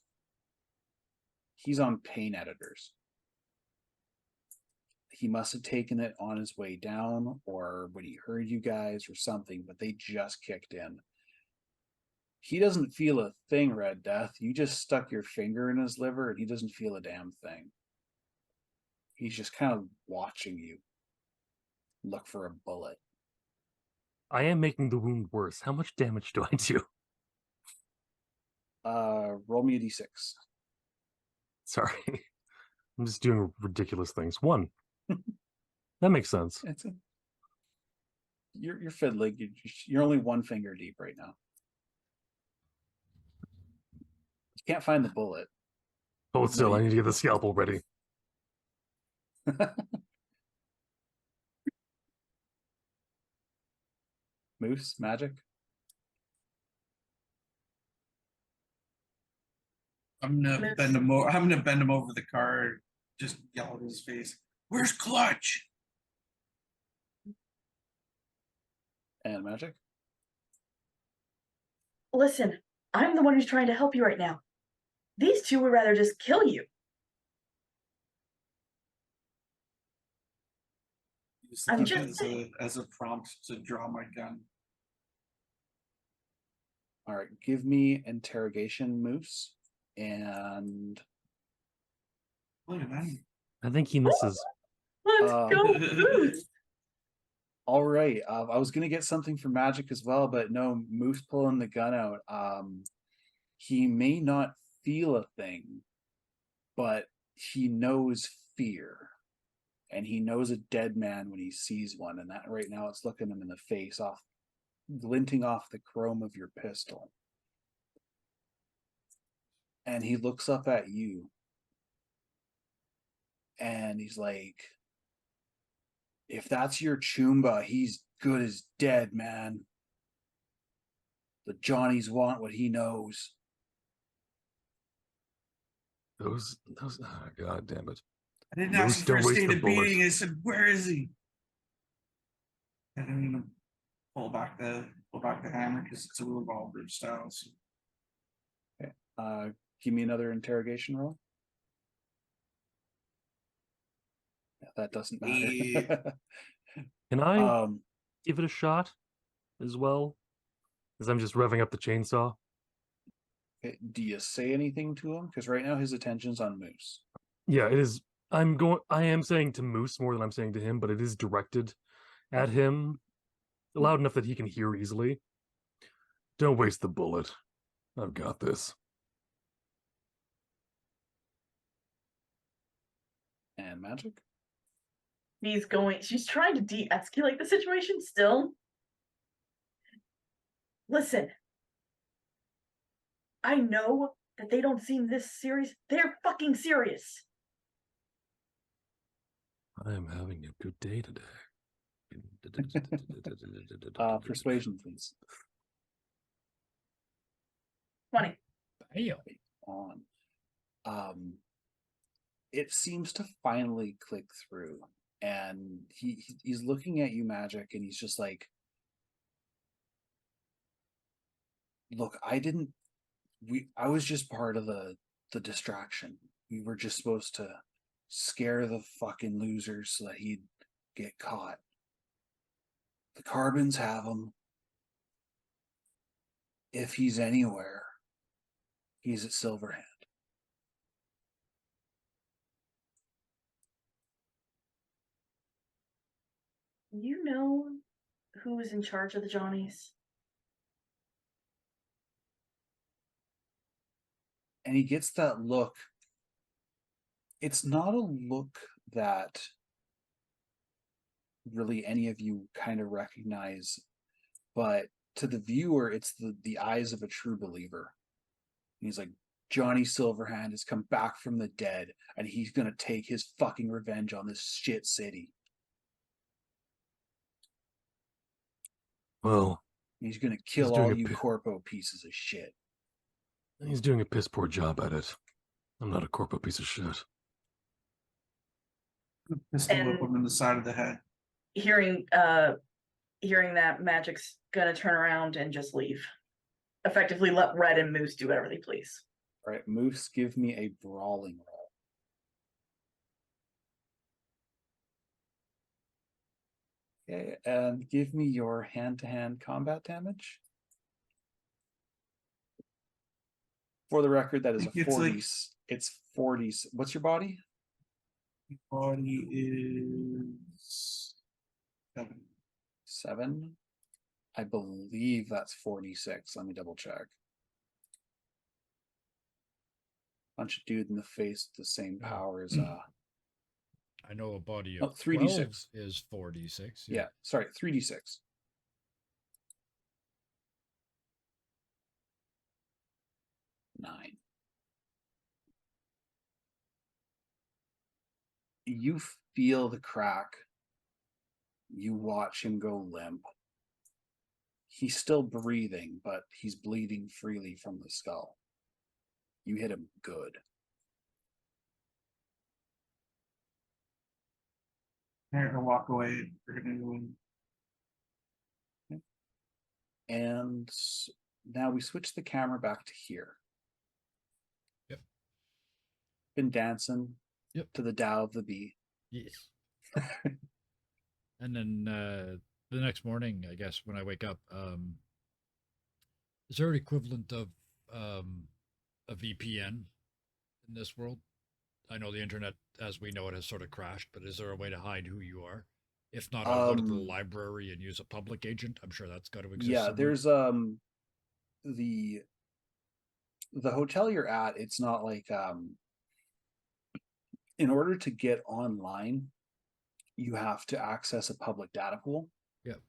He's on pain editors. He must have taken it on his way down or when he heard you guys or something, but they just kicked in. He doesn't feel a thing, Red Death. You just stuck your finger in his liver and he doesn't feel a damn thing. He's just kind of watching you look for a bullet. I am making the wound worse. How much damage do I do? Roll me a d6. Sorry. I'm just doing ridiculous things. 1. That makes sense. It's a, you're fiddling. You're only 1 finger deep right now. You can't find the bullet. Hold still, No, I you- need to get the scalpel ready. Moose, magic. I'm gonna Moose. bend him over. I'm gonna bend him over the car. Just yell at his face. Where's Clutch? And magic. Listen, I'm the one who's trying to help you right now. These two would rather just kill you. Use I'm that just as a prompt to draw my gun. All right, give me interrogation, Moose, and Look at that. I think he misses. Let's Um, go, Moose. all right. I was gonna get something for magic as well, but no, Moose pulling the gun out. He may not feel a thing, but he knows fear, and he knows a dead man when he sees one, and that right now it's looking him in the face, glinting off the chrome of your pistol. And he looks up at you, and he's like, if that's your Choomba, he's good as dead, man. The Johnnies want what he knows. Those, oh, God damn it. I didn't Moose, ask him for a don't waste the stated bullet. beating. I said, "Where is he?" And I'm gonna pull back the hammer because it's a revolver style. So Give me another interrogation roll. Yeah, that doesn't matter. Can I um, give it a shot as well? As I'm just revving up the chainsaw. do you say anything to him? Because right now his attention's on Moose. Yeah, it is. I am saying to Moose more than I'm saying to him, but it is directed at him loud enough that he can hear easily. Don't waste the bullet. I've got this. And magic. She's trying to de-escalate the situation still. Listen, I know that they don't seem this serious. They're fucking serious. I am having a good day today. Persuasion, please. 20. Damn. On. It seems to finally click through, and he's looking at you, magic, and he's just like, look, I was just part of the distraction. We were just supposed to scare the fucking losers so that he'd get caught. The Carbons have him. If he's anywhere, he's at Silverhand. You know who is in charge of the Johnnies? And he gets that look. It's not a look that really any of you kind of recognize, but to the viewer, it's the eyes of a true believer. And he's like, Johnny Silverhand has come back from the dead, and he's gonna take his fucking revenge on this shit city. Well, He's gonna kill doing all a you pi- corpo pieces of shit. he's doing a piss poor job at it. I'm not a corpo piece of shit. Pistol whip And- him in the side of the head. Hearing that, Magic's gonna turn around and just leave. Effectively let Red and Moose do whatever they please. All right, Moose, give me a brawling roll. Okay, and give me your hand-to-hand combat damage. For the record, that is a It's 40. like- It's 40. What's your body? Body is 7. 7. I believe that's 46. Let me double check. Bunch of dude in the face with the same power as I know a body Oh, of 3d6. 12 is 4d6. yeah, sorry, 3d6. Nine. You feel the crack. You watch him go limp. He's still breathing, but he's bleeding freely from the skull. You hit him good. They're gonna walk away. We're gonna And now we switch the camera back to here. Yep. Been dancing Yep. to the Tao of the Bee. Yes. And then the next morning, I guess, when I wake up, is there an equivalent of a VPN in this world? I know the internet, as we know it, has sort of crashed, but is there a way to hide who you are? If not, I'll go to the library and use a public agent. I'm sure that's got to exist. Yeah, somewhere. there's the hotel you're at, it's not like in order to get online, you have to access a public data pool. Yep.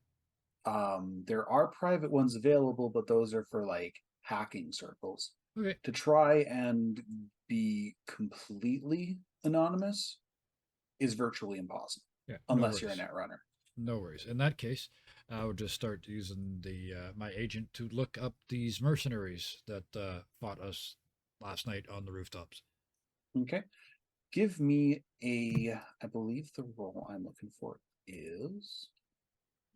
There are private ones available, but those are for like hacking circles. Okay. To try and be completely anonymous is virtually impossible. Yeah. Unless you're a net runner. No worries. In that case, I would just start using the my agent to look up these mercenaries that fought us last night on the rooftops. Okay. Give me I believe the role I'm looking for is,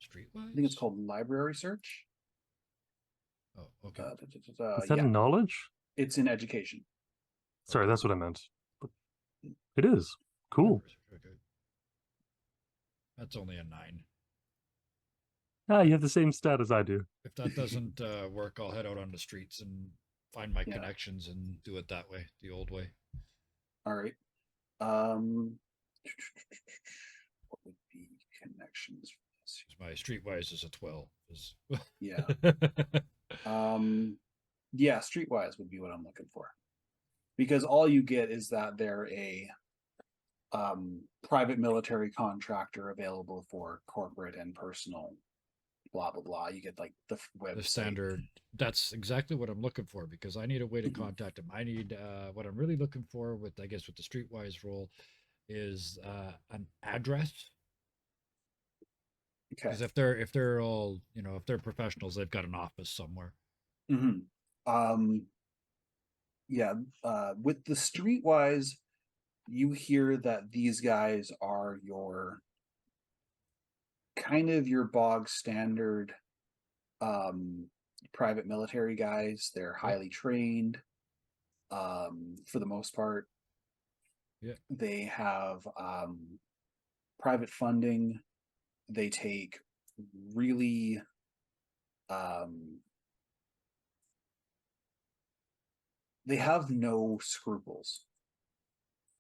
Streetwise? I think it's called library search. Oh, okay. Is that yeah, in knowledge? it's in education. Sorry, that's what I meant. But it is. Cool. Okay. That's only a 9. Ah, you have the same stat as I do. If that doesn't work, I'll head out on the streets and find my Yeah. connections and do it that way, the old way. All right. What would be connections for this? 'Cause my streetwise is a 12. Yeah. Yeah, streetwise would be what I'm looking for. Because all you get is that they're a private military contractor available for corporate and personal blah blah blah. You get like the website. The standard. That's exactly what I'm looking for, because I need a way to Mhm. contact them. I need what I'm really looking for with, I guess, with the streetwise role is an address. Okay. Because if they're all, if they're professionals, they've got an office somewhere. Mm-hmm. Yeah. With the streetwise, you hear that these guys are your kind of your bog standard private military guys. They're highly trained for the most part. Yeah. They have private funding. They take really they have no scruples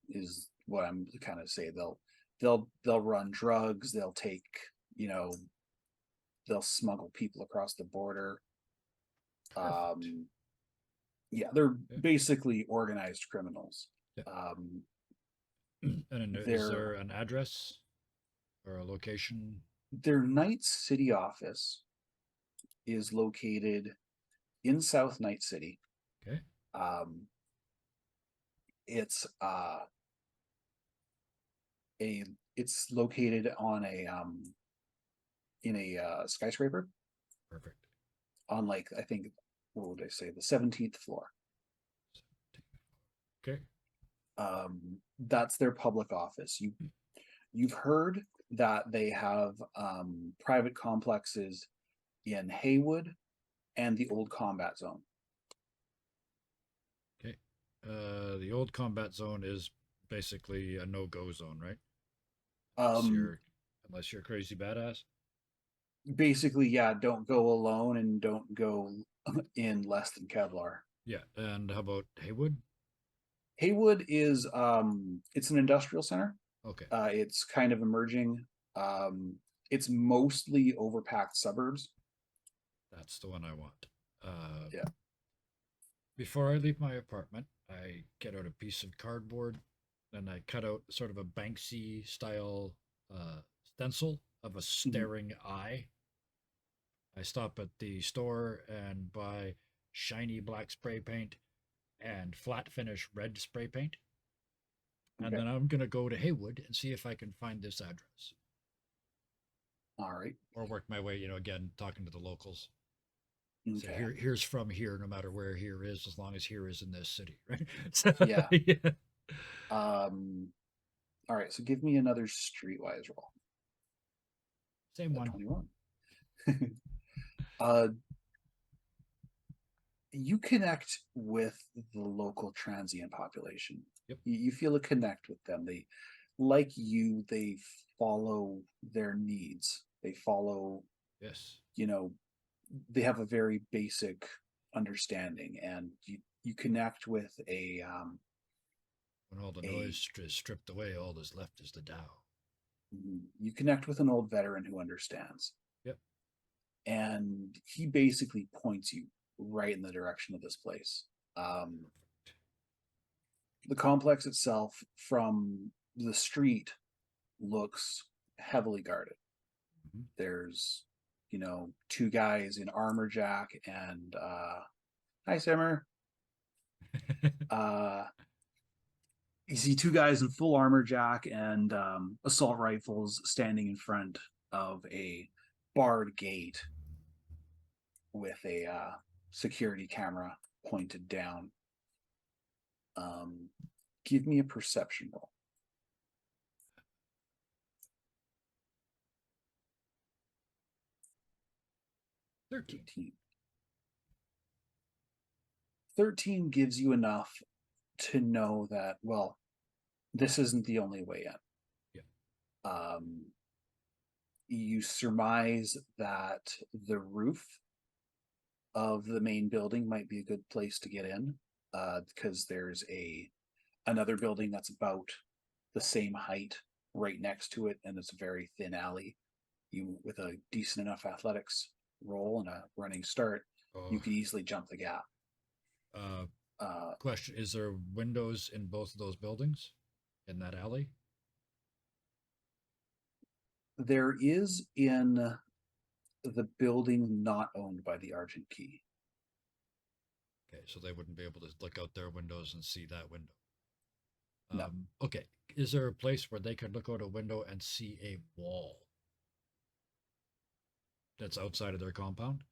is what I'm kind of say. They'll run drugs, they'll take you know, they'll smuggle people across the border. Perfect. Yeah, they're Yeah. basically organized criminals. Yeah. Um, And is there an address or a location? their Night City office is located in South Night City. Okay. It's it's located on a in a skyscraper Perfect. on, like, I think, what would I say, the 17th floor. Okay. That's their public office. You've heard that they have private complexes in Haywood and the old combat zone. Okay. The old combat zone is basically a no-go zone, right? Unless you're a crazy badass. Basically, yeah, don't go alone and don't go in less than Kevlar. Yeah. And how about Haywood? Haywood is it's an industrial center. Okay. It's kind of emerging. It's mostly overpacked suburbs. That's the one I want. Yeah. Before I leave my apartment, I get out a piece of cardboard and I cut out sort of a Banksy style stencil of a staring eye. I stop at the store and buy shiny black spray paint and flat finish red spray paint. And Okay. then I'm going to go to Haywood and see if I can find this address. All right. Or work my way, again, talking to the locals. Okay. So here's from here, no matter where here is, as long as here is in this city, right? So, Yeah. yeah. All right. So give me another streetwise roll. Same one. 21. You connect with the local transient population. Yep. You feel a connect with them. They, like you, they follow their needs. They follow, Yes. they have a very basic understanding, and you connect with When all the noise is stripped away, all that's left is the Tao. you connect with an old veteran who understands. Yep. And he basically points you right in the direction of this place. The complex itself from the street looks heavily guarded. Mhm. There's, two guys in armor jack and hi Simmer. You see two guys in full armor jack and assault rifles standing in front of a barred gate with a security camera pointed down. Give me a perception roll. 13. 13 gives you enough to know that, well, this isn't the only way in. Yeah. You surmise that the roof of the main building might be a good place to get in, because there's another building that's about the same height right next to it, and it's a very thin alley. You, with a decent enough athletics roll and a running start, you could easily jump the gap. Question: is there windows in both of those buildings, in that alley? There is in the building not owned by the Argent Key. Okay, so they wouldn't be able to look out their windows and see that window. No. Okay, is there a place where they could look out a window and see a wall that's outside of their compound?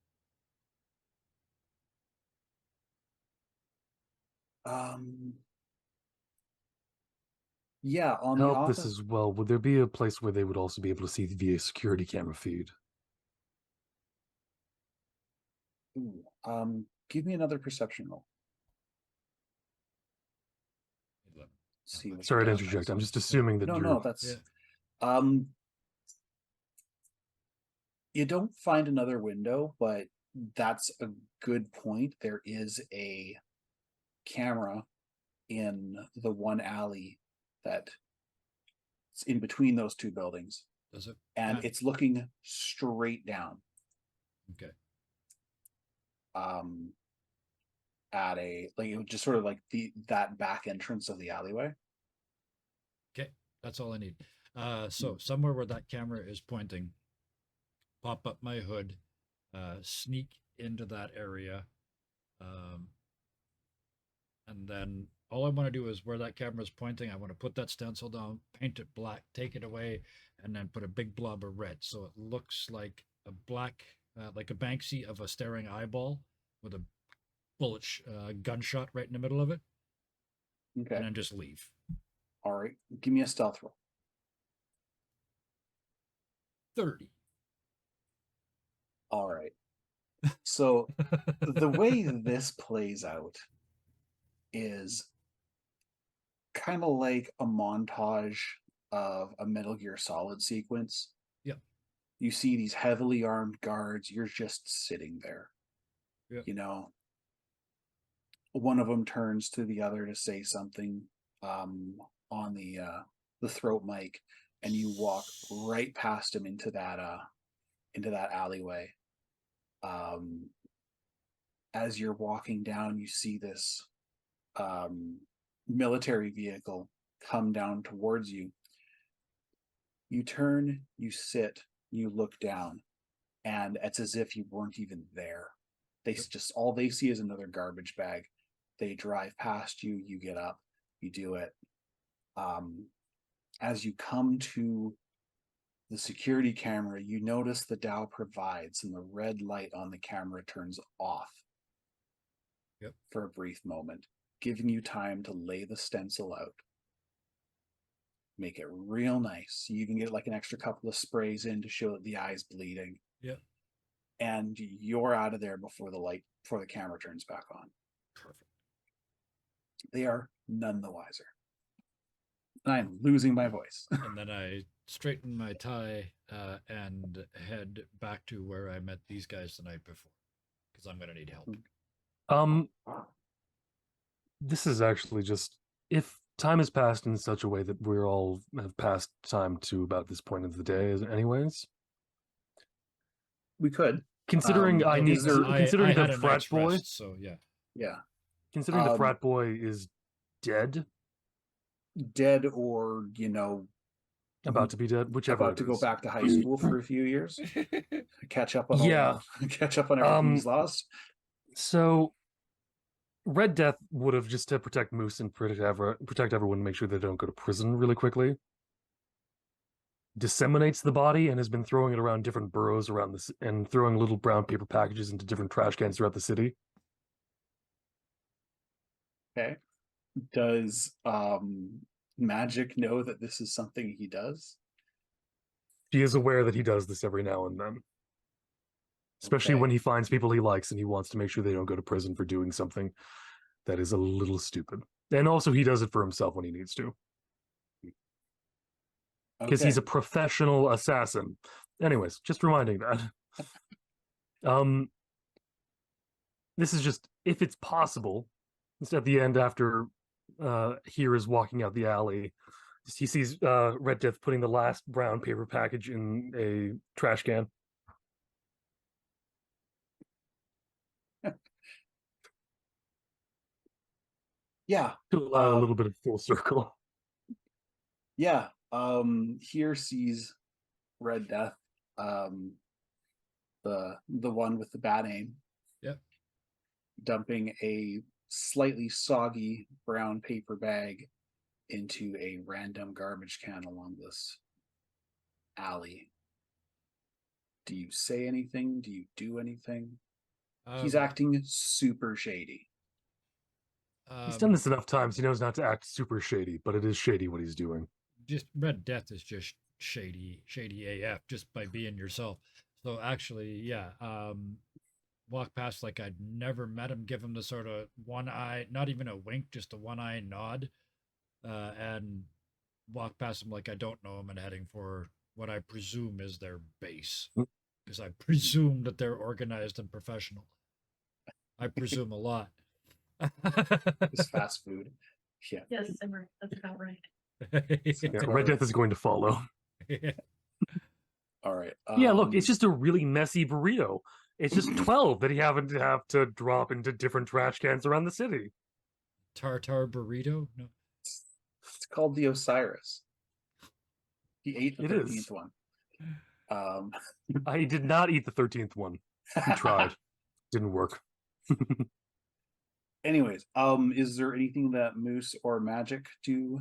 Yeah, on To the help this office. as well, would there be a place where they would also be able to see via security camera feed? Ooh, give me another perception roll. See what Sorry to you got. interject. I'm just assuming that No, that's you don't find another window, but that's a good point. There is a camera in the one alley that's in between those two buildings Does it? and pan- it's looking straight down. Okay. At a like it was just sort of like that back entrance of the alleyway. Okay. That's all I need. So somewhere where that camera is pointing, pop up my hood, sneak into that area, and then all I want to do is where that camera is pointing, I want to put that stencil down, paint it black, take it away, and then put a big blob of red so it looks like a black, like a Banksy of a staring eyeball with a bullet gunshot right in the middle of it, Okay. and then just leave. All right. Give me a stealth roll. 30. All right. So the way this plays out is kind of like a montage of a Metal Gear Solid sequence. Yep. You see these heavily armed guards, you're just sitting there. Yep. You know, one of them turns to the other to say something on the throat mic, and you walk right past him into that alleyway. As you're walking down, you see this military vehicle come down towards you. You turn, you sit, you look down, and it's as if you weren't even there. They just, all they see is another garbage bag. They drive past you, you get up, you do it. As you come to the security camera, you notice the Dow provides, and the red light on the camera turns off. Yep. For a brief moment, giving you time to lay the stencil out. Make it real nice. You can get like an extra couple of sprays in to show that the eye's bleeding. Yep. And you're out of there before the camera turns back on. Perfect. They are none the wiser. I'm losing my voice. And then I straighten my tie and head back to where I met these guys the night before, because I'm gonna need help. This is actually just, if time has passed in such a way that we're all have passed time to about this point of the day, anyways. We could. Considering I need, considering I the had a frat night's boy, rest, so yeah. Yeah. considering the frat boy is dead, Dead, or you know, about to be dead, whichever. about to go back to high school for a few years, catch up on catch up on everything he's lost. So Red Death would have, just to protect Moose and protect everyone, and make sure they don't go to prison really quickly, disseminates the body and has been throwing it around different boroughs around this, and throwing little brown paper packages into different trash cans throughout the city. Okay. Does Magic know that this is something he does? She is aware that he does this every now and then, especially when he finds people he likes and he wants to make sure they don't go to prison for doing something that is a little stupid. And also he does it for himself when he needs to, because he's a professional assassin. Anyways, just reminding that. This is just, if it's possible, just at the end, after here is walking out the alley, he sees Red Death putting the last brown paper package in a trash can. Yeah. To allow a little bit of full circle. Yeah. Here sees Red Death, the one with the bad aim. Yep. Dumping a slightly soggy brown paper bag into a random garbage can along this alley. Do you say anything? Do you do anything? He's acting super shady. He's done this enough times, he knows not to act super shady, but it is shady what he's doing. Just Red Death is just shady AF just by being yourself. So actually, yeah, walk past like I'd never met him, give him the sort of one eye, not even a wink, just a one eye nod, and walk past him like I don't know him, and heading for what I presume is their base, because I presume that they're organized and professional. I presume a lot. It's fast food. Yeah. Yes, Simmer, that's about right. Yeah, Red Death is going to follow. Yeah. All right. Yeah, look, it's just a really messy burrito. It's just 12 that he happened to have to drop into different trash cans around the city. Tartar burrito? No. It's called the Osiris. He ate the It is. 13th one. I did not eat the 13th one. He tried. Didn't work. Anyways, is there anything that Moose or Magic do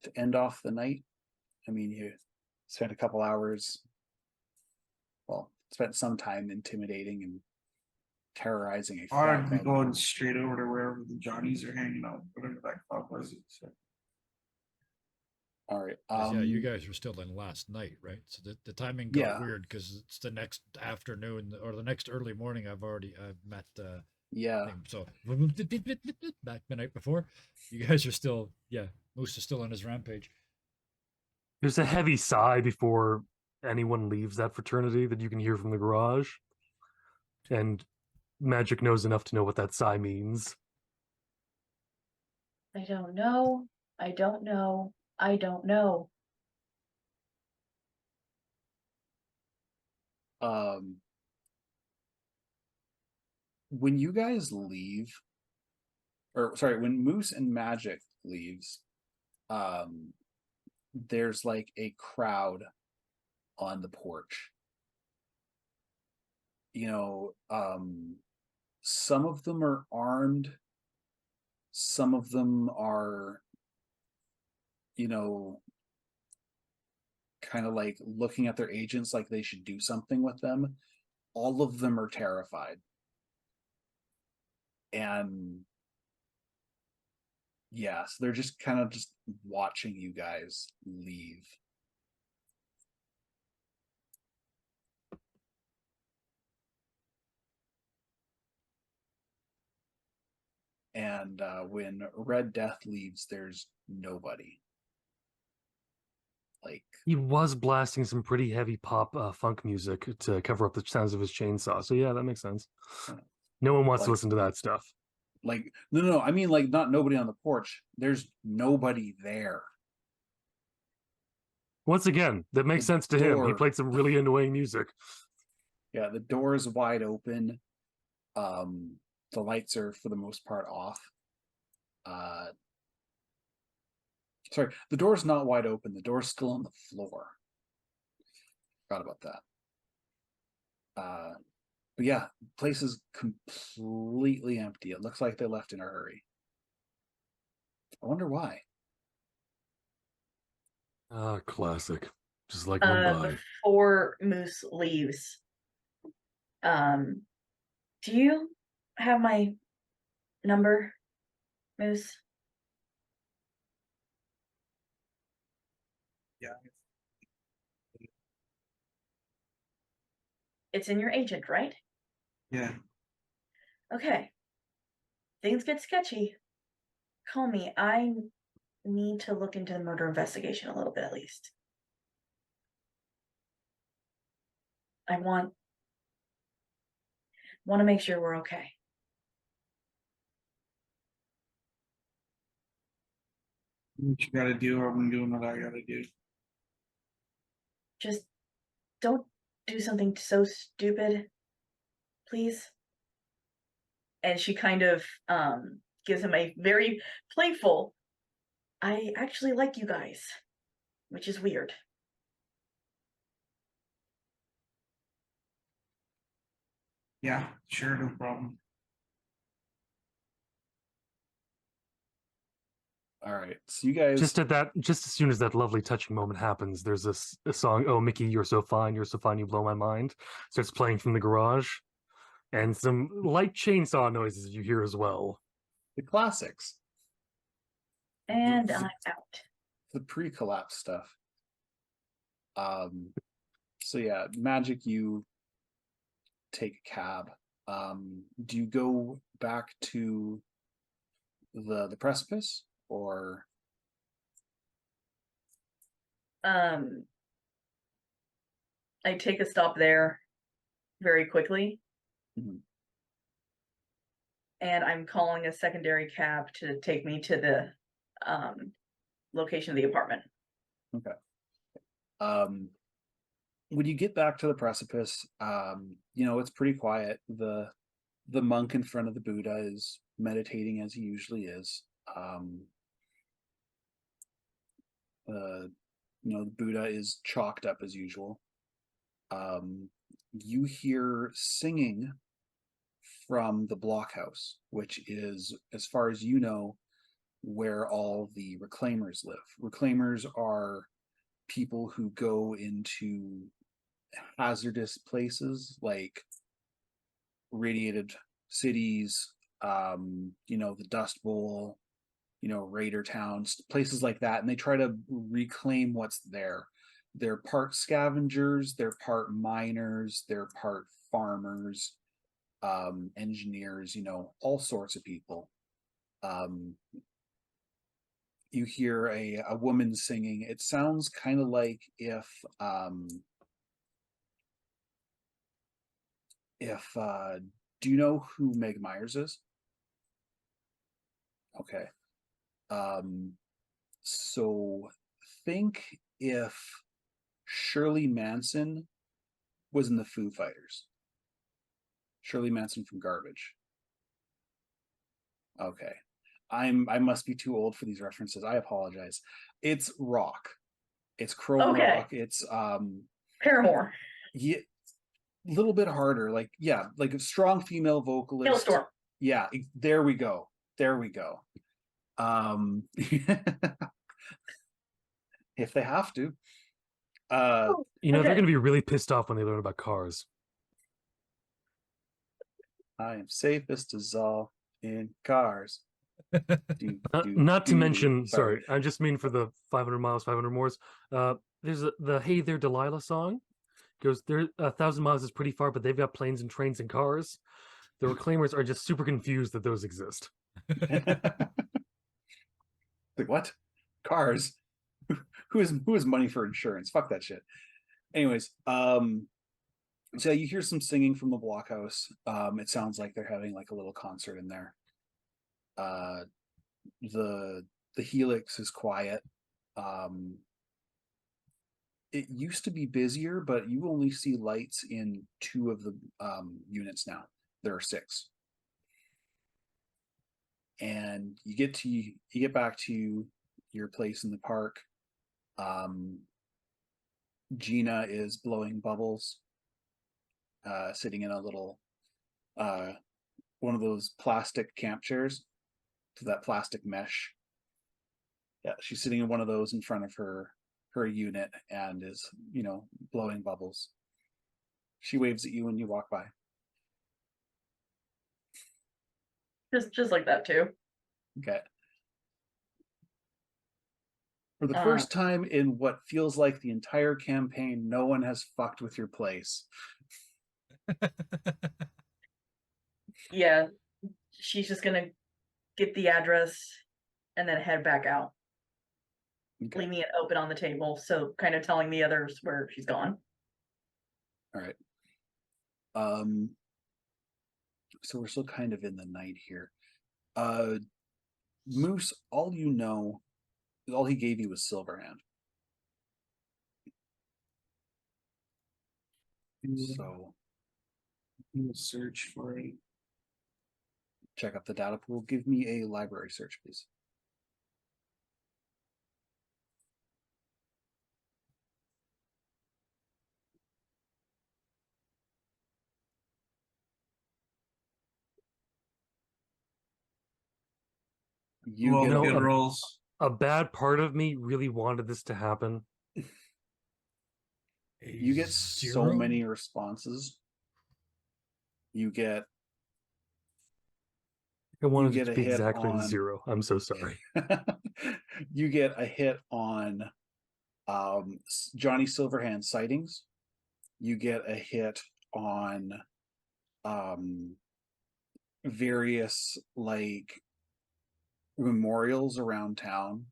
to end off the night? I mean, you spent a couple hours, well, spent some time intimidating and terrorizing a frat I'd be club. going straight over to wherever the Johnnies are hanging out, whatever that club was. So. All right. 'Cause, yeah, you guys were still in last night, right? So the timing got Yeah. weird because it's the next afternoon or the next early morning. I've met. Yeah. Him. So back the night before, you guys are still, yeah. Moose is still on his rampage. There's a heavy sigh before anyone leaves that fraternity that you can hear from the garage. And Magic knows enough to know what that sigh means. I don't know. I don't know. I don't know. When you guys leave, or sorry, when Moose and Magic leaves, there's like a crowd on the porch. You know, some of them are armed, some of them are, you know, kind of like looking at their agents like they should do something with them. All of them are terrified. And yeah, so they're just kind of just watching you guys leave. And when Red Death leaves, there's nobody. Like, He was blasting some pretty heavy pop funk music to cover up the sounds of his chainsaw. So yeah, that makes sense. No one wants to listen to that stuff. Like, no, I mean, like, not nobody on the porch. There's nobody there. Once again, that makes sense to him. He played some really annoying music. Yeah, the door is wide open. The lights are for the most part off. Sorry, the door's not wide open. The door's still on the floor. Forgot about that. But yeah, the place is completely empty. It looks like they left in a hurry. I wonder why. Classic. Just like Mumbai. Before Moose leaves, do you have my number, Moose? Yeah. It's in your agent, right? Yeah. Okay. Things get sketchy. Call me. I need to look into the murder investigation a little bit at least. I want to make sure we're okay. What you gotta do, I'm doing what I gotta do. Just don't do something so stupid, please. And she kind of gives him a very playful, I actually like you guys, which is weird. Yeah, sure, no problem. All right, so you guys just as soon as that lovely touching moment happens, there's a song, "Oh Mickey, you're so fine, you blow my mind," starts playing from the garage, and some light chainsaw noises you hear as well. The classics. And I'm out. The pre-collapse stuff. So yeah, Magic, you take a cab. Do you go back to the precipice, or I take a stop there very quickly. Mhm. And I'm calling a secondary cab to take me to the location of the apartment. Okay. when you get back to the precipice, it's pretty quiet. The monk in front of the Buddha is meditating as he usually is. The Buddha is chalked up as usual. You hear singing from the blockhouse, which is, as far as you know, where all the reclaimers live. Reclaimers are people who go into hazardous places like radiated cities, the Dust Bowl, Raider towns, places like that, and they try to reclaim what's there. They're part scavengers, they're part miners, they're part farmers, engineers, all sorts of people. You hear a woman singing. It sounds kind of like if do you know who Meg Myers is? Okay. So think if Shirley Manson was in the Foo Fighters. Shirley Manson from Garbage. Okay. I must be too old for these references. I apologize. It's rock. It's chrome Okay. rock. It's Paramore. yeah, a little bit harder. Like a strong female vocalist. Hailstorm. Yeah, there we go. There we go. If they have to. They're Okay. going to be really pissed off when they learn about cars. I am safest as all in cars. Not to mention, sorry, I just mean for the 500 miles, 500 mores. There's the Hey There Delilah song. Goes there, 1,000 miles is pretty far, but they've got planes and trains and cars. The reclaimers are just super confused that those exist. Like what? Cars? Who has money for insurance? Fuck that shit. Anyways, so you hear some singing from the blockhouse. It sounds like they're having like a little concert in there. The Helix is quiet. It used to be busier, but you only see lights in 2 of the units now. There are 6. And you get back to your place in the park. Gina is blowing bubbles, sitting in a little one of those plastic camp chairs, to that plastic mesh. Yeah, she's sitting in one of those in front of her unit and is, blowing bubbles. She waves at you when you walk by. Just like that too. Okay. For the first time in what feels like the entire campaign, no one has fucked with your place. Yeah. She's just gonna get the address and then head back out. Okay. Leaving it open on the table, so kind of telling the others where she's gone. All right. So we're still kind of in the night here. Moose, all he gave you was Silverhand. So We'll search for it. check up the data pool. Give me a library search, please. You get good a, rolls. A bad part of me really wanted this to happen. you get so many responses. You get I wanted you it get to a be hit exactly on 0. I'm so sorry. you get a hit on Johnny Silverhand sightings. You get a hit on various like memorials around town.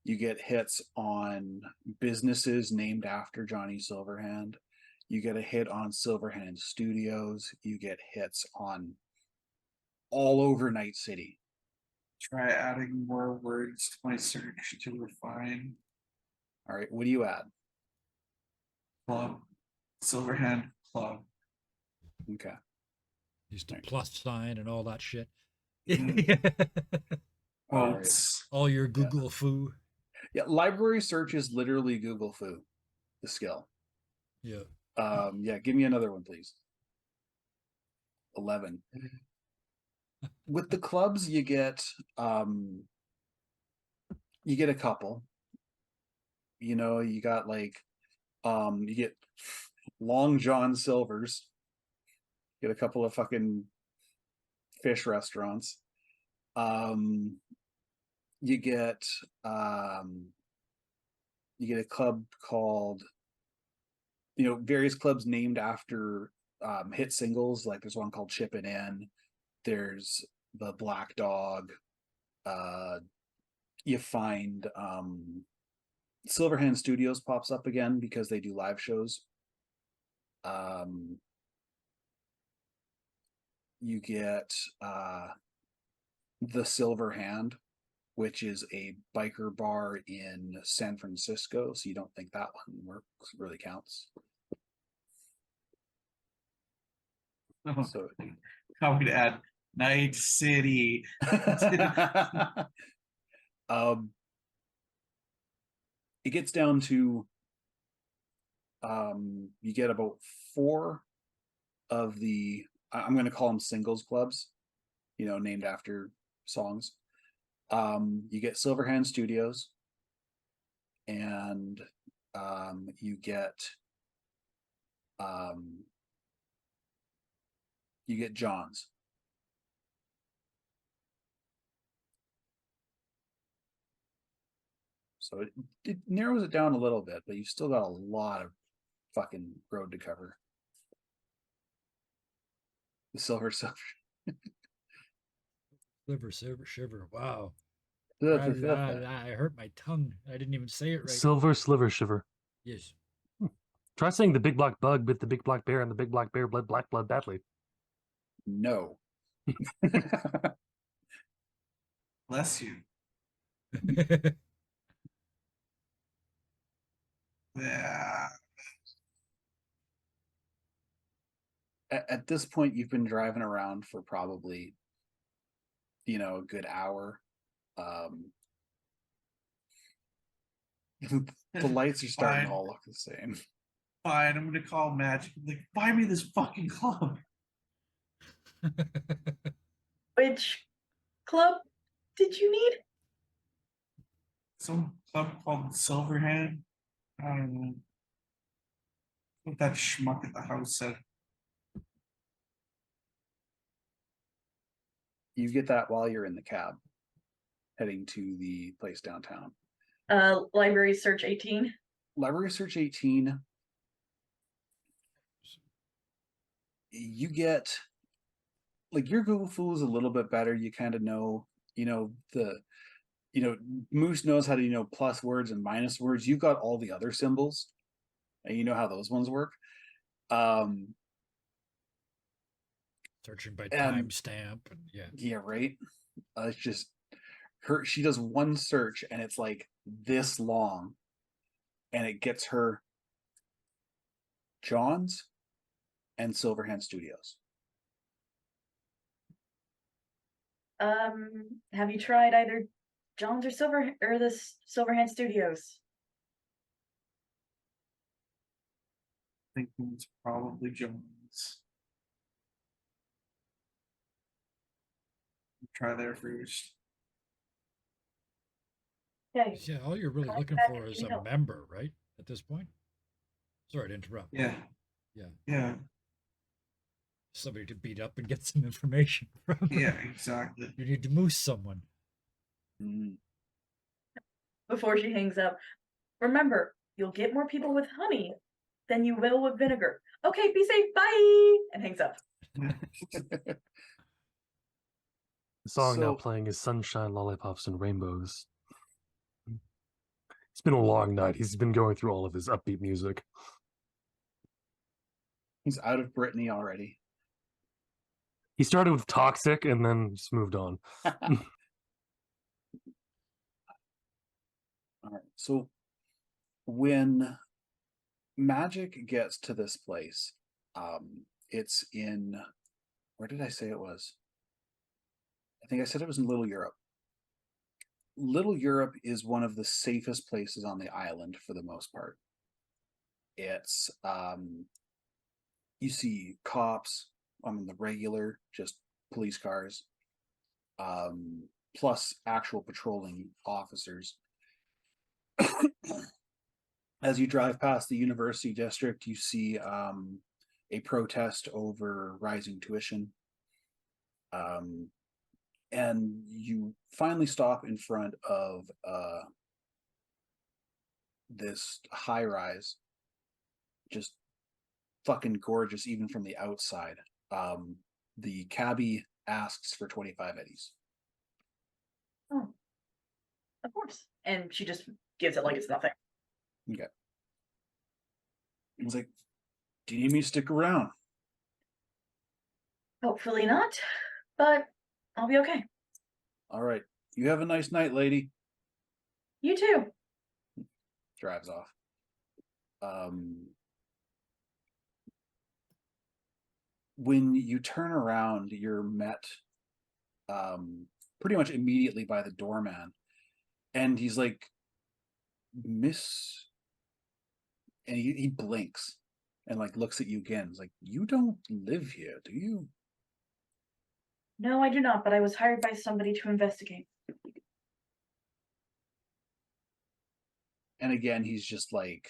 You get hits on businesses named after Johnny Silverhand. You get a hit on Silverhand Studios. You get hits on all over Night City. Try adding more words to my search to refine. All right, what do you add? Club. Silverhand Club. Okay. Used to Right. plus sign and all that shit. All right. Quotes. All your Google foo. Yeah, library search is literally Google foo, the skill. Yeah. Yeah, give me another one, please. 11. With the clubs, you get a couple. You know, you got like you get Long John Silver's. Get a couple of fucking fish restaurants. You get a club called, you know, various clubs named after hit singles. Like there's one called Chippin' In. There's the Black Dog. You find Silverhand Studios pops up again because they do live shows. You get the Silver Hand, which is a biker bar in San Francisco. So you don't think that one really counts. Oh, So how we to add Night City. It gets down to you get about 4 of the, I'm going to call them singles clubs, you know, named after songs. You get Silverhand Studios, and you get John's. So it narrows it down a little bit, but you've still got a lot of fucking road to cover. The Silver. Shiver. Wow. I hurt my tongue. I didn't even say it right. Silver Sliver Shiver. Yes. Try saying the big black bug bit the big black bear and the big black bear bled black blood badly. No. Bless you. Yeah. At this point, you've been driving around for probably, you know, a good hour. The lights are starting to all look the same. Fine, I'm gonna call Magic. I'm like, buy me this fucking club. Which club did you need? Some club called Silverhand. I don't know what that schmuck at the house said. You get that while you're in the cab heading to the place downtown. Library search 18. Library search 18. You get, like, your Google Fool is a little bit better. You kind of know, you know, Moose knows how to, you know, plus words and minus words. You got all the other symbols, and you know how those ones work. Searching by timestamp, and yeah, right. It's just her. She does one search, and it's like this long, and it gets her John's and Silverhand Studios. Have you tried either John's or the Silverhand Studios? I think it's probably Jones. Try there first. Okay. yeah, all you're really looking back for if is you a know. member, right? At this point. Sorry to interrupt. Yeah. Yeah. Yeah. Somebody to beat up and get some information from. Yeah, exactly. You need to moose someone. Before she hangs up, remember, you'll get more people with honey than you will with vinegar. Okay, be safe, bye! And hangs up. The song now So- playing is Sunshine, Lollipops, and Rainbows. It's been a long night. He's been going through all of his upbeat music. He's out of Brittany already. He started with Toxic and then just moved on. All right. So when magic gets to this place. It's in, where did I say it was? I think I said it was in Little Europe. Little Europe is one of the safest places on the island for the most part. It's you see cops on the regular, just police cars, plus actual patrolling officers. As you drive past the university district, you see a protest over rising tuition. And you finally stop in front of this high rise, just fucking gorgeous, even from the outside. The cabbie asks for 25 eddies. Oh, of course. And she just gives it like it's nothing. Okay. He's like, do you need me to stick around? Hopefully not, but I'll be okay. All right. You have a nice night, lady. You too. Drives off. When you turn around, you're met pretty much immediately by the doorman. And he's like, Miss... And he blinks and like looks at you again. He's like, you don't live here, do you? No, I do not, but I was hired by somebody to investigate. And again, he's just like...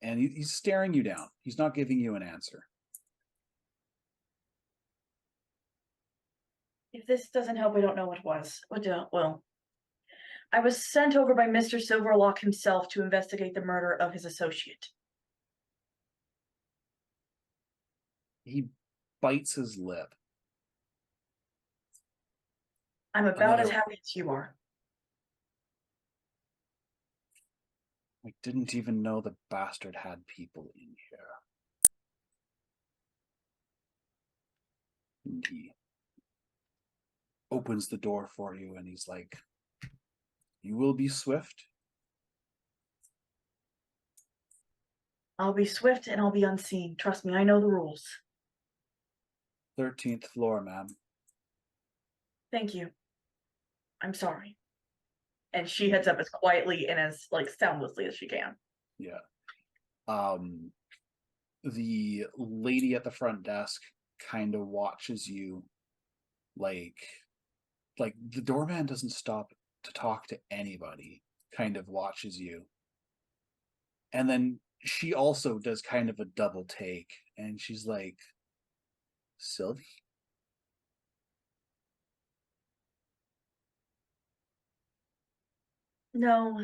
And he's staring you down. He's not giving you an answer. If this doesn't help, I don't know what was. Well, I was sent over by Mr. Silverlock himself to investigate the murder of his associate. He bites his lip. I'm about as Another- happy as you are. I didn't even know the bastard had people in here. And he opens the door for you and he's like, you will be swift. I'll be swift and I'll be unseen. Trust me, I know the rules. 13th floor, ma'am. Thank you. I'm sorry. And she heads up as quietly and as like soundlessly as she can. Yeah. The lady at the front desk kind of watches you like the doorman doesn't stop to talk to anybody, kind of watches you. And then she also does kind of a double take and she's like, Sylvie? No,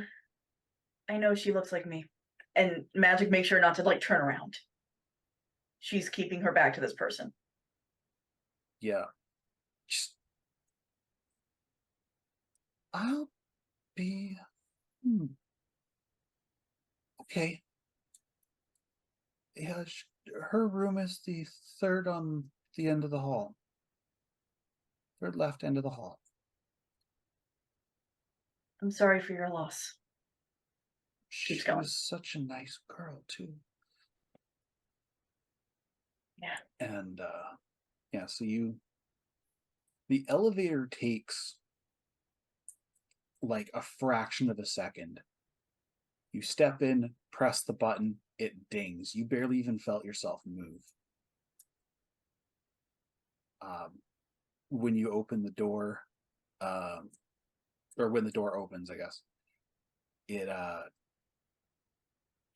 I know she looks like me. And Magic makes sure not to like turn around. She's keeping her back to this person. Yeah. Just, I'll be okay. Yeah, her room is the third on the end of the hall. Third left end of the hall. I'm sorry for your loss. She Keeps going. was such a nice girl too. Yeah. And yeah, so the elevator takes like a fraction of a second. You step in, press the button, it dings. You barely even felt yourself move. When you open the door, or when the door opens, I guess, it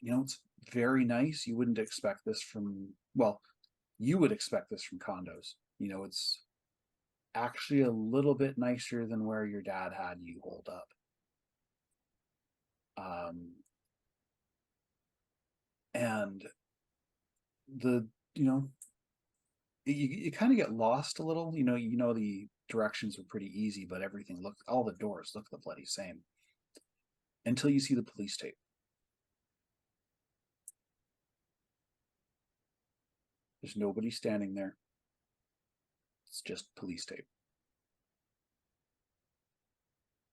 it's very nice. You wouldn't expect this from, well, you would expect this from condos. It's actually a little bit nicer than where your dad had you hold up. And you kind of get lost a little. The directions were pretty easy, but all the doors look the bloody same until you see the police tape. There's nobody standing there. It's just police tape.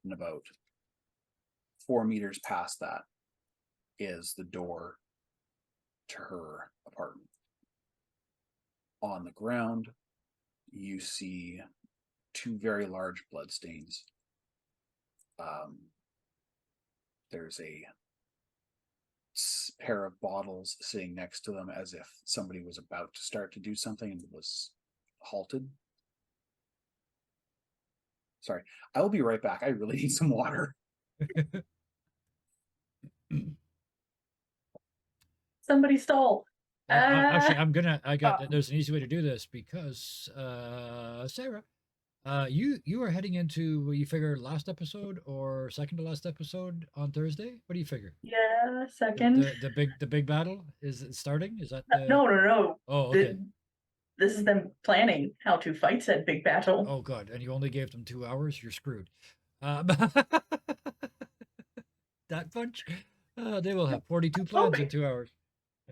And about 4 meters past that is the door to her apartment. On the ground, you see 2 very large bloodstains. There's a pair of bottles sitting next to them as if somebody was about to start to do something and was halted. Sorry, I will be right back. I really need some water. Somebody stole. Actually, Ah. there's an easy way to do this because Sarah, you are heading into what you figure last episode or second to last episode on Thursday. What do you figure? Yeah, second. The big battle is it starting? Is that No. Oh, okay. This is them planning how to fight said big battle. Oh god, and you only gave them 2 hours. You're screwed. That bunch, they will have 42 plans in 2 hours.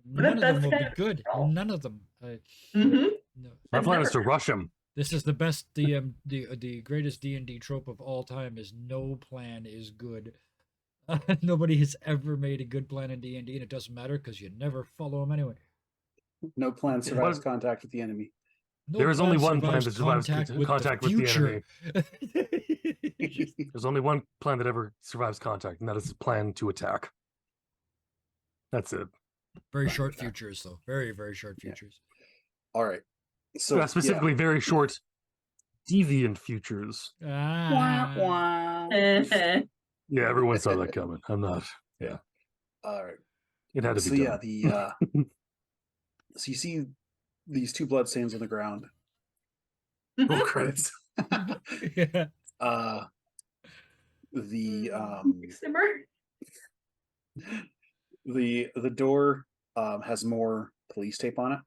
None of them will be good. None of them. Mm-hmm. No. My plan is to rush him. This is the best the greatest D&D trope of all time is no plan is good. Nobody has ever made a good plan in D&D, and it doesn't matter because you never follow them anyway. No plan survives contact with the enemy. No There is only plan one plan that survives contact with the future. There's only one plan that ever survives contact, and that is the plan to attack. That's it. Very short futures, though. Very, very short futures. All right. So specifically very short, deviant futures. Ah. Yeah, everyone saw that coming. I'm not. Yeah. All right. It had to So be yeah, done. so you see these 2 bloodstains on the ground. Roll credits. Yeah. Simmer. The door has more police tape on it.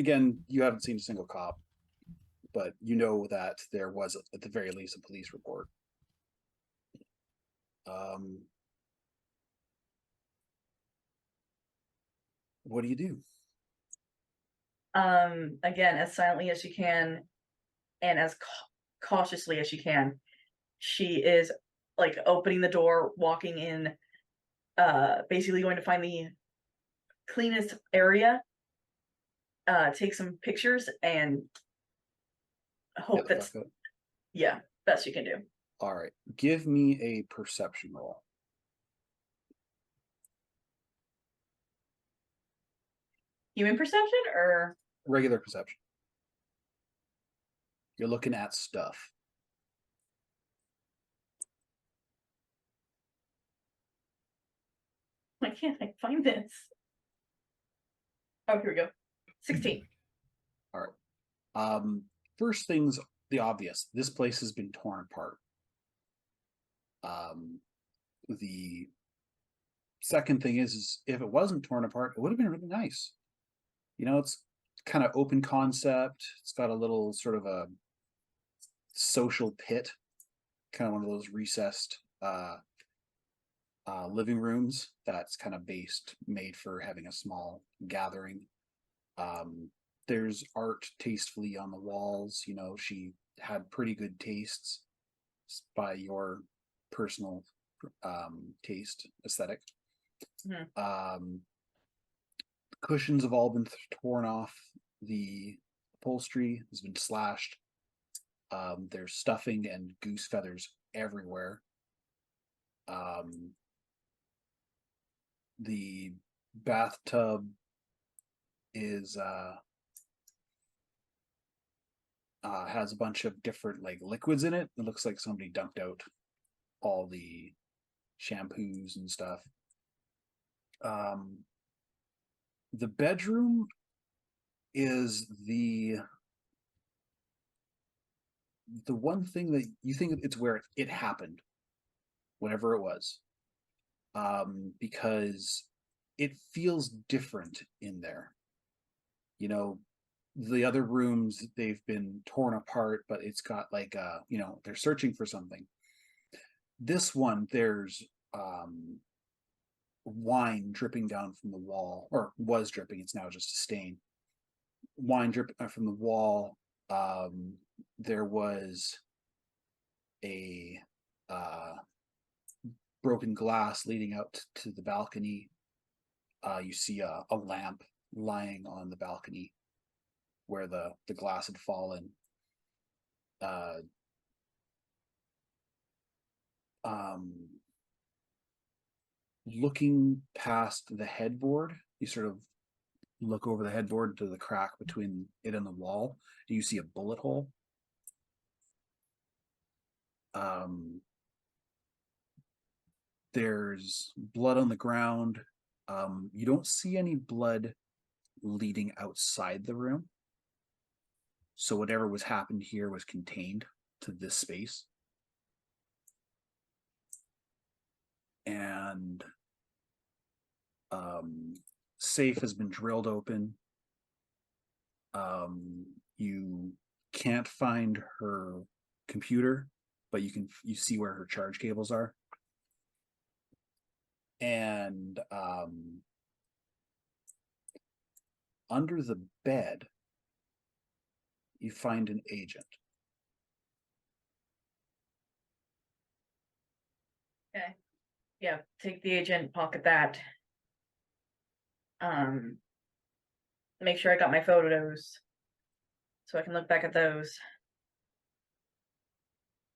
Again, you haven't seen a single cop, but you know that there was at the very least a police report. What do you do? Again, as silently as she can and as cautiously as she can, she is like opening the door, walking in, basically going to find the cleanest area, take some pictures, and hope that's best you can do. All right, give me a perception roll. Human perception or regular perception? You're looking at stuff. Why can't I find this? Oh, here we go. 16. All right. First things, the obvious. This place has been torn apart. The second thing is if it wasn't torn apart, it would have been really nice. You know, it's kind of open concept. It's got a little sort of a social pit, kind of one of those recessed living rooms that's kind of made for having a small gathering. There's art tastefully on the walls. You know, she had pretty good tastes by your personal taste aesthetic. Mm-hmm. Cushions have all been torn off. The upholstery has been slashed. There's stuffing and goose feathers everywhere. The bathtub is has a bunch of different like liquids in it. It looks like somebody dumped out all the shampoos and stuff. The bedroom is the one thing that you think it's where it happened, whatever it was, because it feels different in there. You know, the other rooms, they've been torn apart, but it's got like you know, they're searching for something. This one, there's wine dripping down from the wall, or was dripping. It's now just a stain. Wine dripping from the wall. There was a broken glass leading out to the balcony. You see a lamp lying on the balcony where the glass had fallen. Looking past the headboard, you sort of look over the headboard to the crack between it and the wall. Do you see a bullet hole? There's blood on the ground. You don't see any blood leading outside the room. So whatever was happened here was contained to this space. And safe has been drilled open. You can't find her computer, but you see where her charge cables are. And under the bed, you find an agent. Okay. Yeah, take the agent, pocket that. Make sure I got my photos so I can look back at those.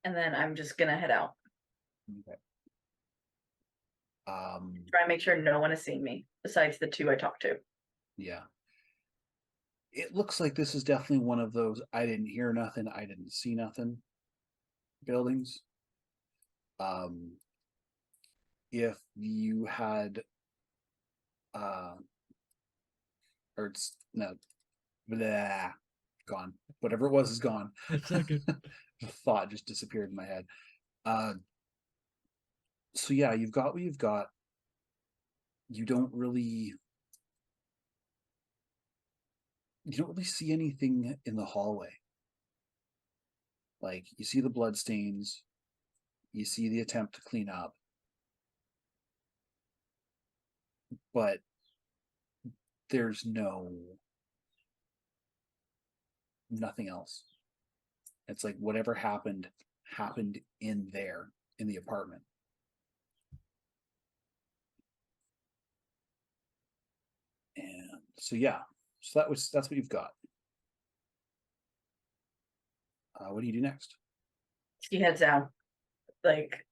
And then I'm just gonna head out. Okay. Try and make sure no one has seen me besides the two I talked to. Yeah. It looks like this is definitely one of those I didn't hear nothing, I didn't see nothing buildings. If you had or it's no blah, gone. Whatever it was is gone. It's so good. The thought just disappeared in my head. So yeah, you've got what you've got. You don't really see anything in the hallway. Like, you see the blood stains, you see the attempt to clean up, but there's nothing else. It's like whatever happened in there, in the apartment. And so yeah, so that's what you've got. What do you do next? He heads out. Like,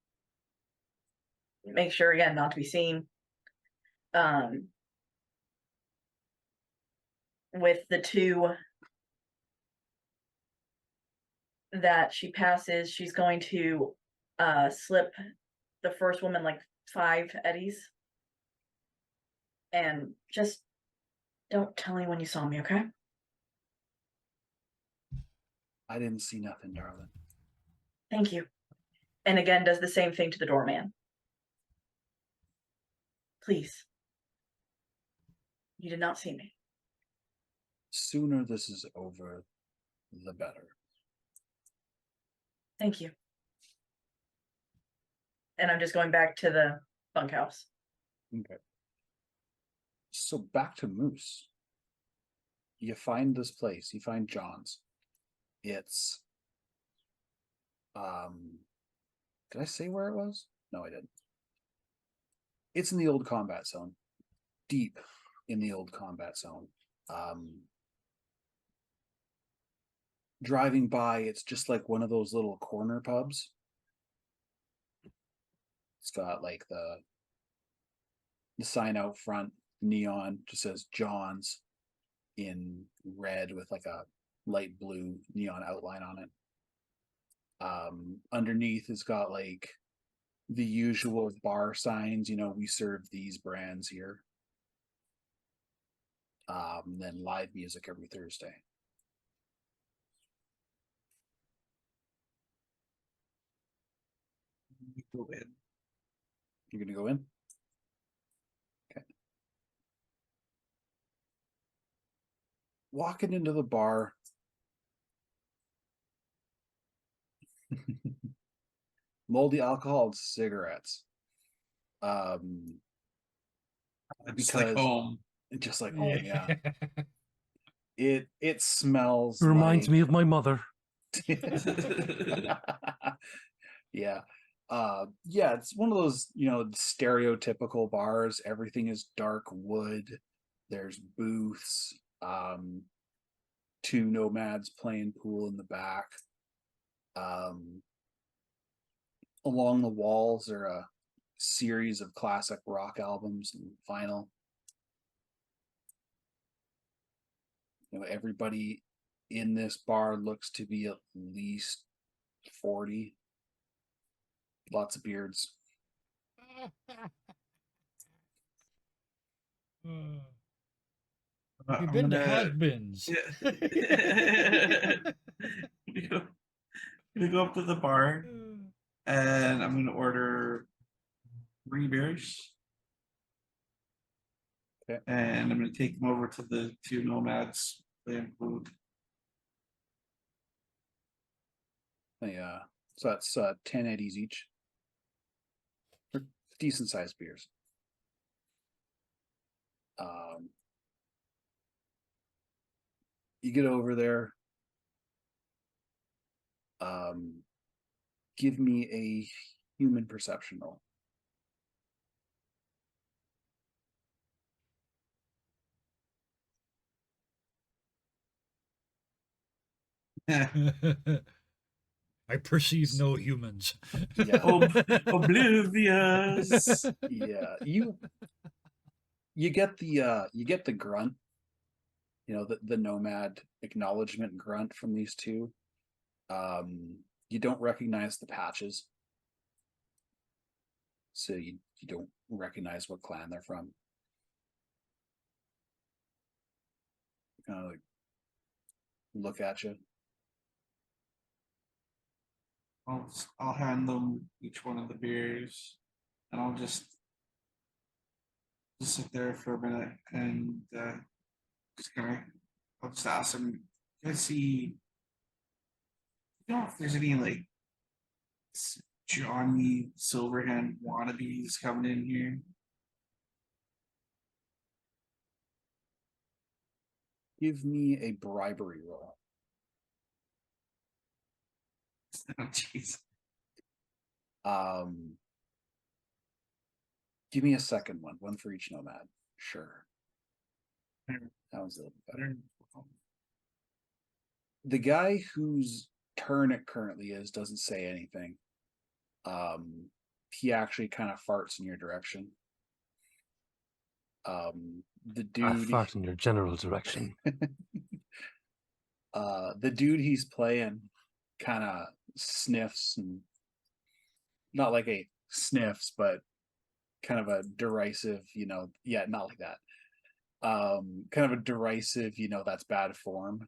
make sure again not to be seen. With the two that she passes, she's going to slip the first woman like 5 eddies. And just don't tell anyone you saw me, okay? I didn't see nothing, darling. Thank you. And again, does the same thing to the doorman. Please. You did not see me. Sooner this is over, the better. Thank you. And I'm just going back to the bunkhouse. Okay. So back to Moose. You find this place. You find John's. It's did I say where it was? No, I didn't. It's in the old combat zone. Deep in the old combat zone. Driving by, it's just like one of those little corner pubs. It's got like the sign out front, neon, just says John's in red with like a light blue neon outline on it. Underneath it's got like the usual bar signs, we serve these brands here. Then live music every Thursday. Go in. You're gonna go in? Okay. Walking into the bar. Moldy alcohol and cigarettes. Just like home. Just like home, yeah. It smells. It reminds like... me of my mother. Yeah. Yeah, it's one of those, stereotypical bars. Everything is dark wood. There's booths. Two nomads playing pool in the back. Um, along the walls are a series of classic rock albums and vinyl. Everybody in this bar looks to be at least 40. Lots of beards. Have you I'm been to gonna has-beens? yeah. I'm gonna go up to the bar and I'm gonna order 3 beers. Okay. And I'm gonna take them over to the 2 nomads playing food. Yeah, so that's 10 eddies each. They're decent sized beers. You get over there. Give me a human perception roll. I perceive no humans. Yeah. Oblivious. Yeah, you get the grunt, the nomad acknowledgement grunt from these two. You don't recognize the patches, so you don't recognize what clan they're from. Kind of like look at you. I'll hand them each one of the beers, and I'll just sit there for a minute and I'll just ask them. Can I see? If there's any like Johnny Silverhand wannabes coming in here. Give me a bribery roll. Oh, jeez. Give me a second one for each nomad. Sure. That was a little better. The guy whose turn it currently is doesn't say anything. He actually kind of farts in your direction. The I dude fart in your general direction. the dude he's playing kind of sniffs, and not like a sniffs, but kind of a derisive, not like that. Kind of a derisive, that's bad form.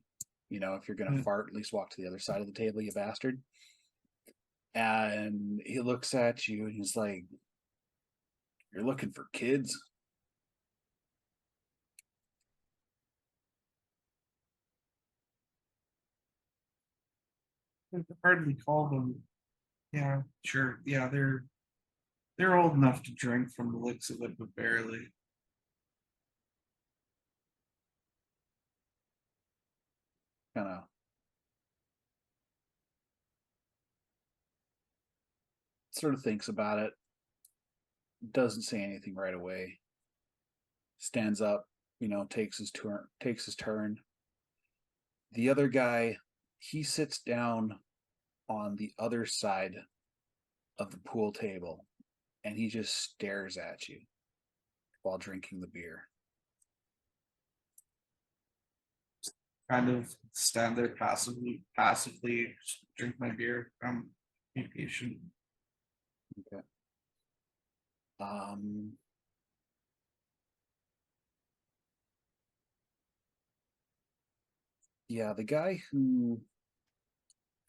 If you're gonna fart, at least walk to the other side of the table, you bastard. And he looks at you and he's like, "You're looking for kids?" I could hardly call them. Yeah, sure. Yeah, they're old enough to drink from the looks of it, but barely. Kind of sort of thinks about it, doesn't say anything right away. Stands up, takes his turn. The other guy, he sits down on the other side of the pool table and he just stares at you while drinking the beer. Kind of stand there passively, drink my beer. Be patient. Okay. Yeah, the guy who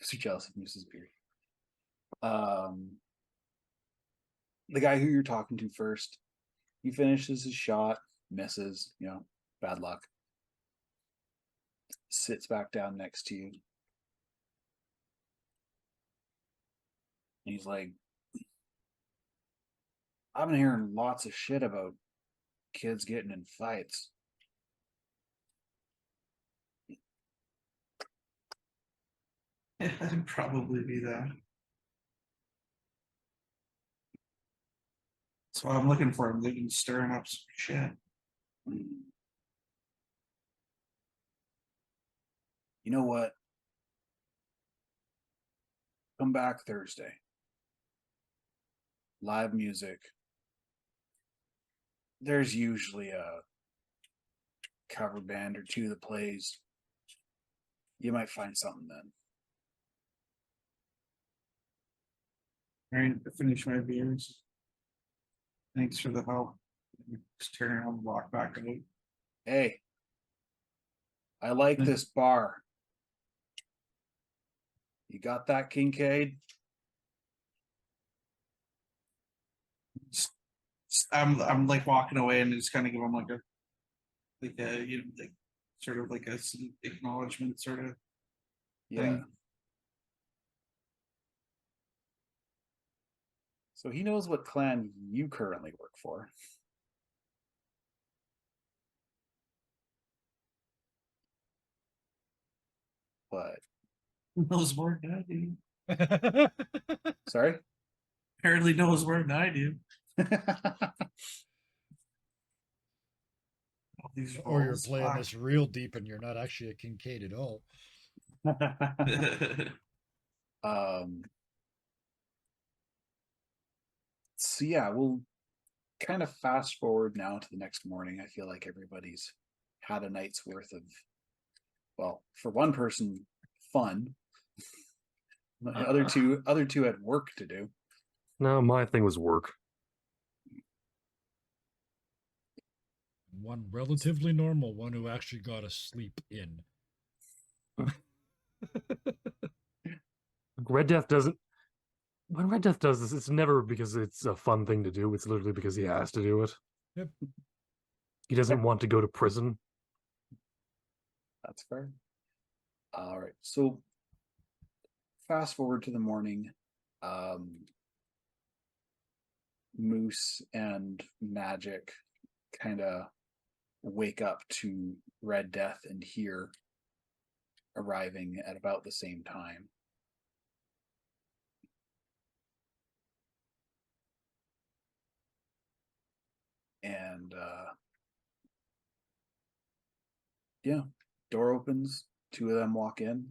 so jealous of Moose's beer. The guy who you're talking to first, he finishes his shot, misses, bad luck. Sits back down next to you. He's like, "I've been hearing lots of shit about kids getting in fights." It'd probably be that. That's what I'm looking for. I'm looking stirring up some shit. You know what? Come back Thursday. Live music. There's usually a cover band or two that plays. You might find something then. Trying to finish my beers. Thanks for the help. Just turn around and walk back out. Hey, I like this bar. You got that, Kincaid? I'm like walking away and just kind of give him like a you know, like sort of like a acknowledgement sort of Yeah. thing. So he knows what clan you currently work for. But Knows more than I do. sorry? Apparently knows more than I do. All these Or you're roles, playing fuck. this real deep and you're not actually a Kincaid at all. So yeah, we'll kind of fast forward now to the next morning. I feel like everybody's had a night's worth of, well, for one person, fun. The other two had work to do. No, my thing was work. One relatively normal, one who actually got a sleep in. Red Death doesn't. When Red Death does this, it's never because it's a fun thing to do. It's literally because he has to do it. Yep. He doesn't want to go to prison. That's fair. All right. So fast forward to the morning. Moose and Magic kind of wake up to Red Death and Here arriving at about the same time. And yeah, door opens, two of them walk in.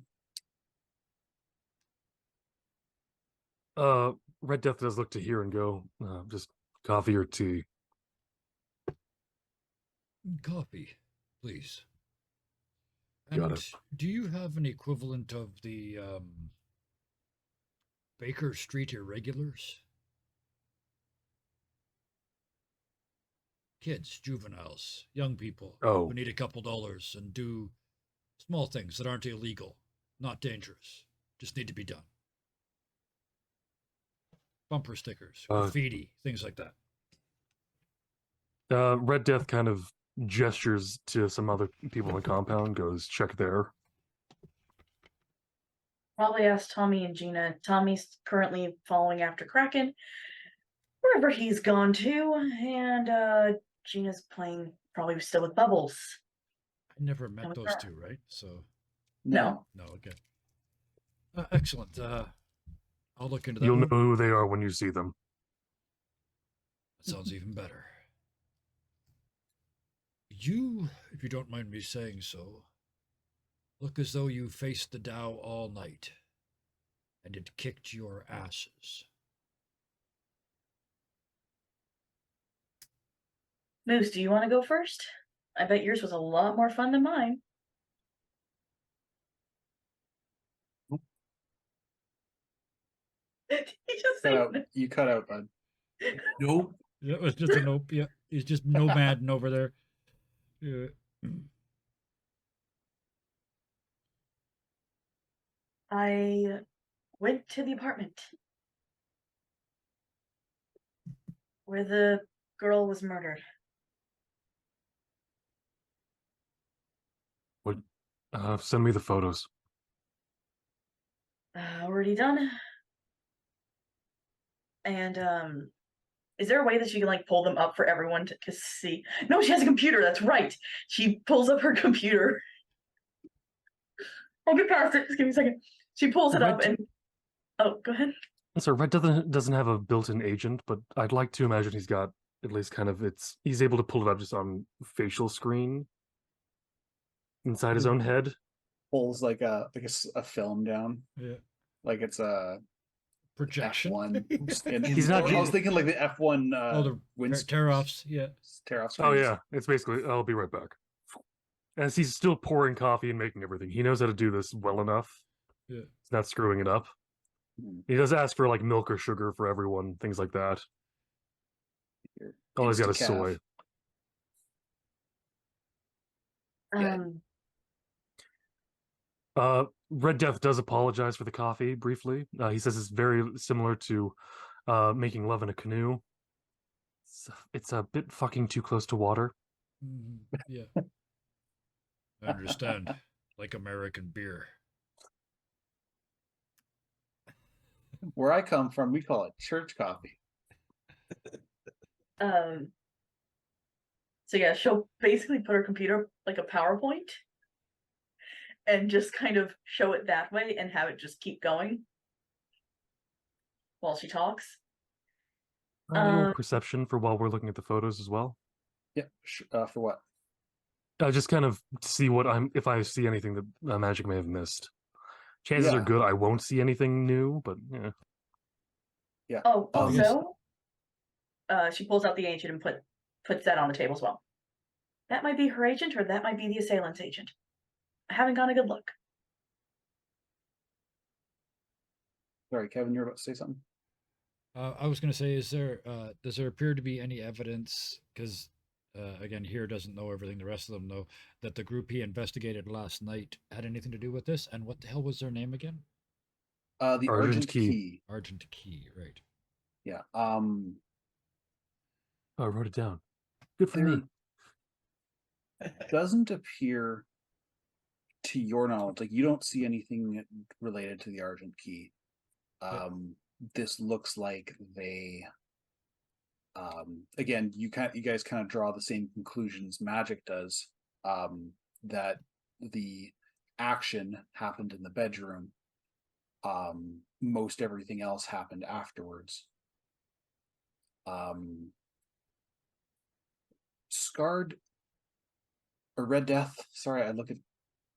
Red Death does look to Here and go, just coffee or tea. Coffee, please. Got And it. do you have an equivalent of the Baker Street Irregulars? Kids, juveniles, young people Oh. who need a couple dollars and do small things that aren't illegal, not dangerous, just need to be done. Bumper stickers, graffiti, things like that. Red Death kind of gestures to some other people in the compound, goes, check there. Probably ask Tommy and Gina. Tommy's currently following after Kraken, wherever he's gone to, and Gina's playing probably still with Bubbles. I never met with those her. two, right? So No. no, okay. Excellent. I'll look into that. You'll know one. who they are when you see them. That sounds even better. You, if you don't mind me saying so, look as though you faced the Dow all night, and it kicked your asses. Moose, do you want to go first? I bet yours was a lot more fun than mine. He just Cut said out. You cut out, bud. Nope. That was just a nope. Yeah, he's just nomading over there. Yeah. I went to the apartment where the girl was murdered. Send me the photos. Already done. And is there a way that she can like pull them up for everyone to see? No, she has a computer. That's right. She pulls up her computer. I'll get past it. Just give me a second. She pulls it up and oh, go ahead. So Red doesn't have a built-in agent, but I'd like to imagine he's got at least kind of he's able to pull it up just on facial screen inside his own head. Pulls like a film down, Yeah. like it's a Projection. F1. And He's not I was thinking like the F1 Oh, the wind tear-offs. Yeah. tear off Oh screens. yeah, it's basically I'll be right back. As he's still pouring coffee and making everything, he knows how to do this well enough. Yeah. He's not screwing it up. He does ask for like milk or sugar for everyone, things like that. All he's got is Instacaf. soy. Yeah. Red Death does apologize for the coffee briefly. He says it's very similar to making love in a canoe. It's a bit fucking too close to water. Yeah. I understand. Like American beer. Where I come from, we call it church coffee. So yeah, she'll basically put her computer like a PowerPoint and just kind of show it that way and have it just keep going while she talks. Roll perception for while we're looking at the photos as well. Yeah. For what? Just kind of see if I see anything that Magic may have missed. Chances are Yeah. good I won't see anything new, but yeah. Yeah. Oh, yes. also, she pulls out the ancient and puts that on the table as well. That might be her agent, or that might be the assailant's agent. I haven't gotten a good look. Sorry, Kevin, you're about to say something. I was going to say, does there appear to be any evidence? Because again, here doesn't know everything the rest of them know, that the group he investigated last night had anything to do with this. And what the hell was their name again? The Argent Key. Argent Key, right? Yeah. I wrote it down. Good for me. Doesn't appear, to your knowledge, like you don't see anything related to the Argent Key. This looks like they again, you guys kind of draw the same conclusions Magic does, that the action happened in the bedroom. Most everything else happened afterwards. Scarred or Red Death, sorry, I look at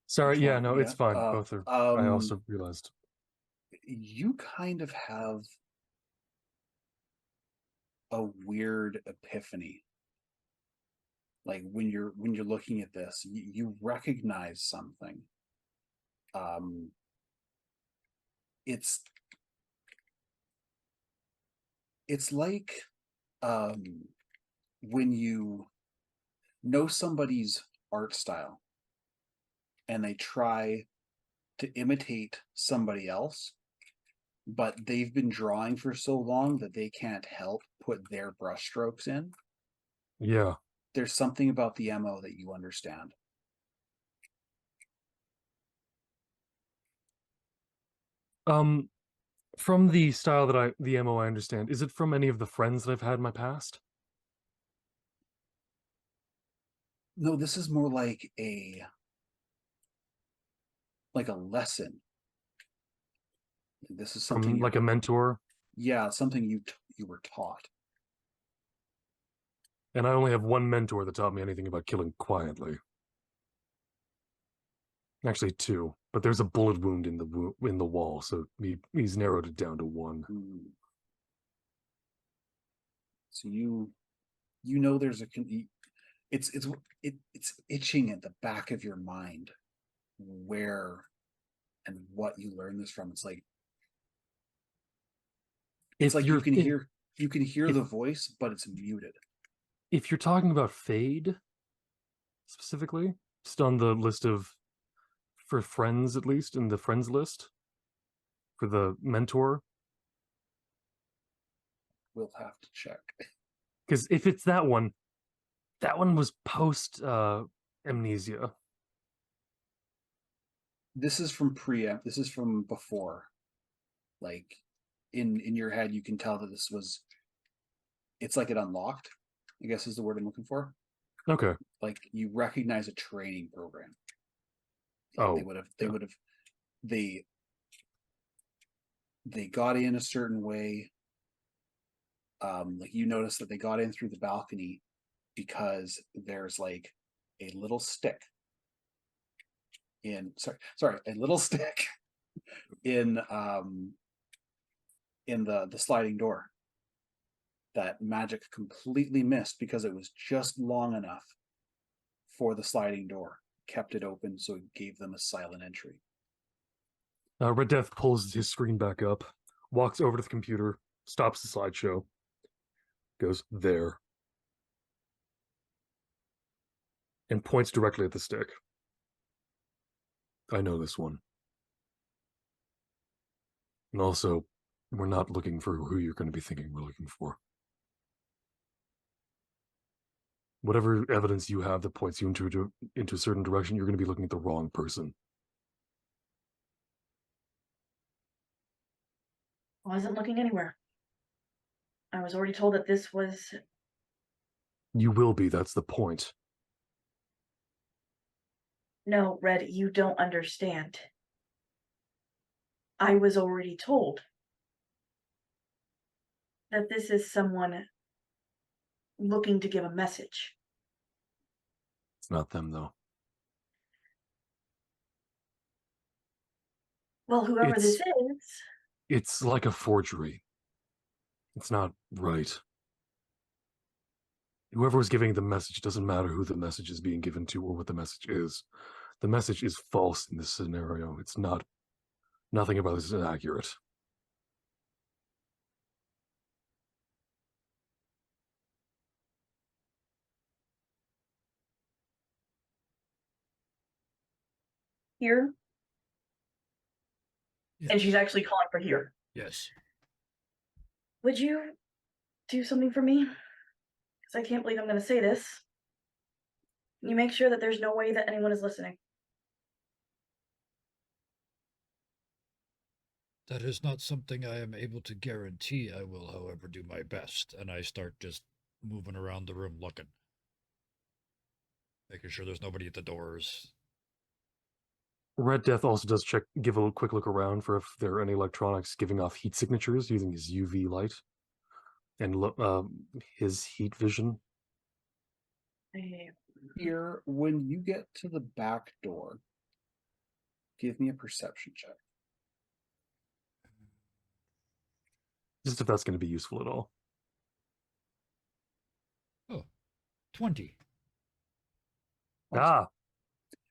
Sorry, yeah, no, it's yeah, fine. Both are. I also realized. You kind of have a weird epiphany. Like when you're looking at this, you recognize something. It's like when you know somebody's art style and they try to imitate somebody else, but they've been drawing for so long that they can't help put their brushstrokes in. Yeah. There's something about the MO that you understand. From the style the MO I understand, is it from any of the friends that I've had in my past? No, this is more like a lesson. This is something From like a mentor? Yeah, something you were taught. And I only have one mentor that taught me anything about killing quietly. Actually, two, but there's a bullet wound in the wall, so he's narrowed it down to one. So you know there's it's itching at the back of your mind where and what you learn this from. It's like you can hear the voice, but it's muted. If you're talking about Fade specifically, just on the list for friends, at least in the friends list for the mentor, we'll have to check. Because if it's that one was post amnesia. This is from this is from before. Like in your head, you can tell that it's like it unlocked, I guess is the word I'm looking for. Okay. Like you recognize a training program. Oh, they would have they got in a certain way. Like you notice that they got in through the balcony because there's like a little stick a little stick in the sliding door that magic completely missed because it was just long enough for the sliding door, kept it open, so it gave them a silent entry. Red Death pulls his screen back up, walks over to the computer, stops the slideshow, goes there, and points directly at the stick. I know this one. And also, we're not looking for who you're going to be thinking we're looking for. Whatever evidence you have that points you into a certain direction, you're going to be looking at the wrong person. I wasn't looking anywhere. I was already told that this was... You will be, that's the point. No, Red, you don't understand. I was already told that this is someone looking to give a message. It's not them, though. Well, whoever this is... It's like a forgery. It's not right. Whoever was giving the message, doesn't matter who the message is being given to or what the message is. The message is false in this scenario. It's not... Nothing about this is inaccurate. Here? Yes. And she's actually calling for here. Yes. Would you do something for me? Because I can't believe I'm going to say this. You make sure that there's no way that anyone is listening. That is not something I am able to guarantee. I will, however, do my best. And I start just moving around the room looking. Making sure there's nobody at the doors. Red Death also does give a quick look around for if there are any electronics giving off heat signatures using his UV light and his heat vision. Here, when you get to the back door, give me a perception check. Just if that's going to be useful at all. Oh, 20. Ah!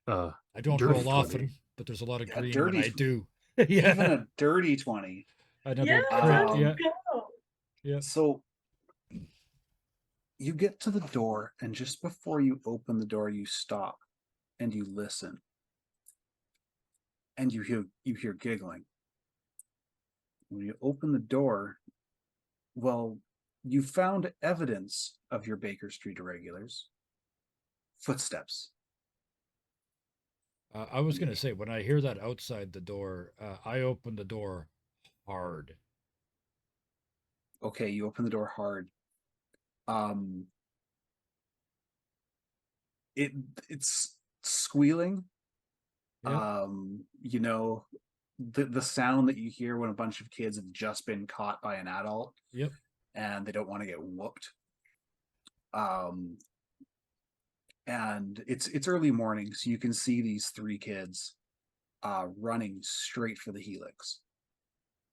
I don't dirty roll 20. often, but there's a lot of Yeah, green dirty when I do. Even Yeah. a dirty 20. I never Yeah, crit. Um, Yeah. go. Yeah. So you get to the door, and just before you open the door, you stop and you listen. And you hear giggling. When you open the door, well, you found evidence of your Baker Street irregulars. Footsteps. I was going to say, when I hear that outside the door, I open the door hard. Okay, you open the door hard. It's squealing. Yep. You know, the sound that you hear when a bunch of kids have just been caught by an adult. Yep. And they don't want to get whooped. And it's early morning, so you can see these three kids running straight for the helix.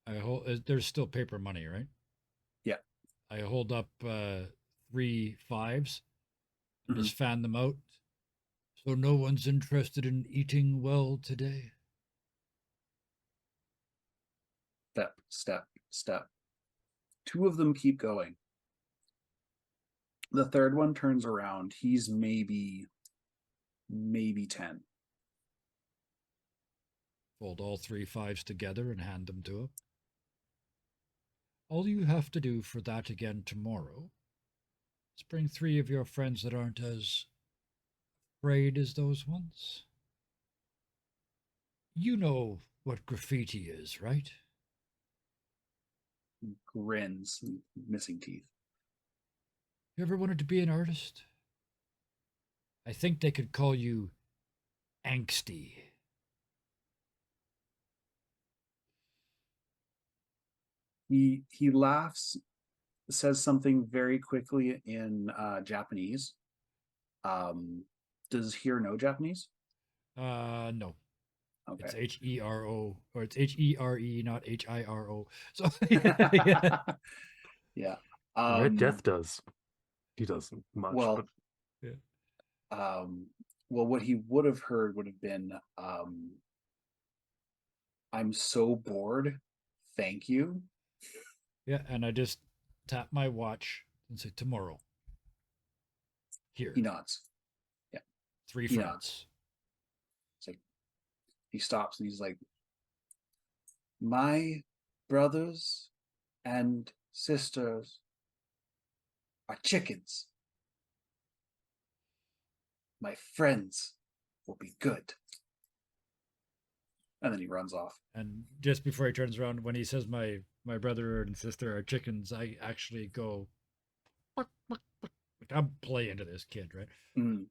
There's still paper money, right? Yeah. I hold up 3 5s and just fan them out. So no one's interested in eating well today. Step. Two of them keep going. The third one turns around. He's maybe 10. Fold all 3 5s together and hand them to him. All you have to do for that again tomorrow is bring 3 of your friends that aren't as afraid as those ones. You know what graffiti is, right? He grins, missing teeth. You ever wanted to be an artist? I think they could call you angsty. He laughs, says something very quickly in Japanese. Does Hero know Japanese? No. Okay. It's Hero, or it's Here, not Hiro. So yeah. Yeah. Red Death does. He doesn't much, Well, but well, what he would have heard would have been, I'm so bored. Thank you. Yeah, and I just tap my watch and say tomorrow. Here, He nods. 3 he friends. nods. It's like he stops and he's like, my brothers and sisters are chickens. My friends will be good. And then he runs off. And just before he turns around, when he says my brother and sister are chickens, I actually go, "Buck, buck, buck." Like, I'm playing to this kid, right? Mm.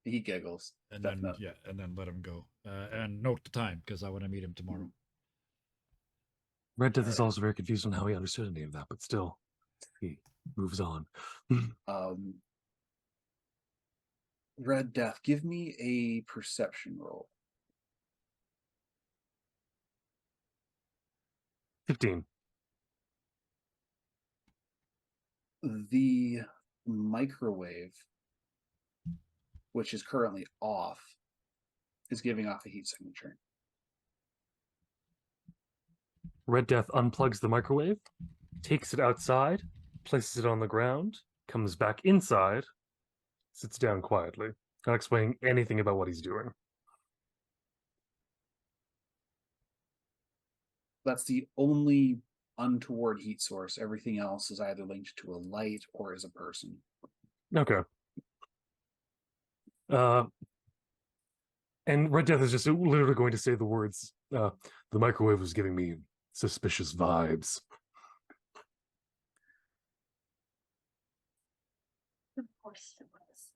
He giggles. And Definitely. and then let him go. And note the time because I want to meet him tomorrow. Red Death is Alright. also very confused on how he understood any of that, but still, he moves on. Red Death, give me a perception roll. 15. The microwave, which is currently off, is giving off a heat signature. Red Death unplugs the microwave, takes it outside, places it on the ground, comes back inside, sits down quietly, not explaining anything about what he's doing. That's the only untoward heat source. Everything else is either linked to a light or is a person. Okay. And Red Death is just literally going to say the words, the microwave was giving me suspicious vibes. Of course it was.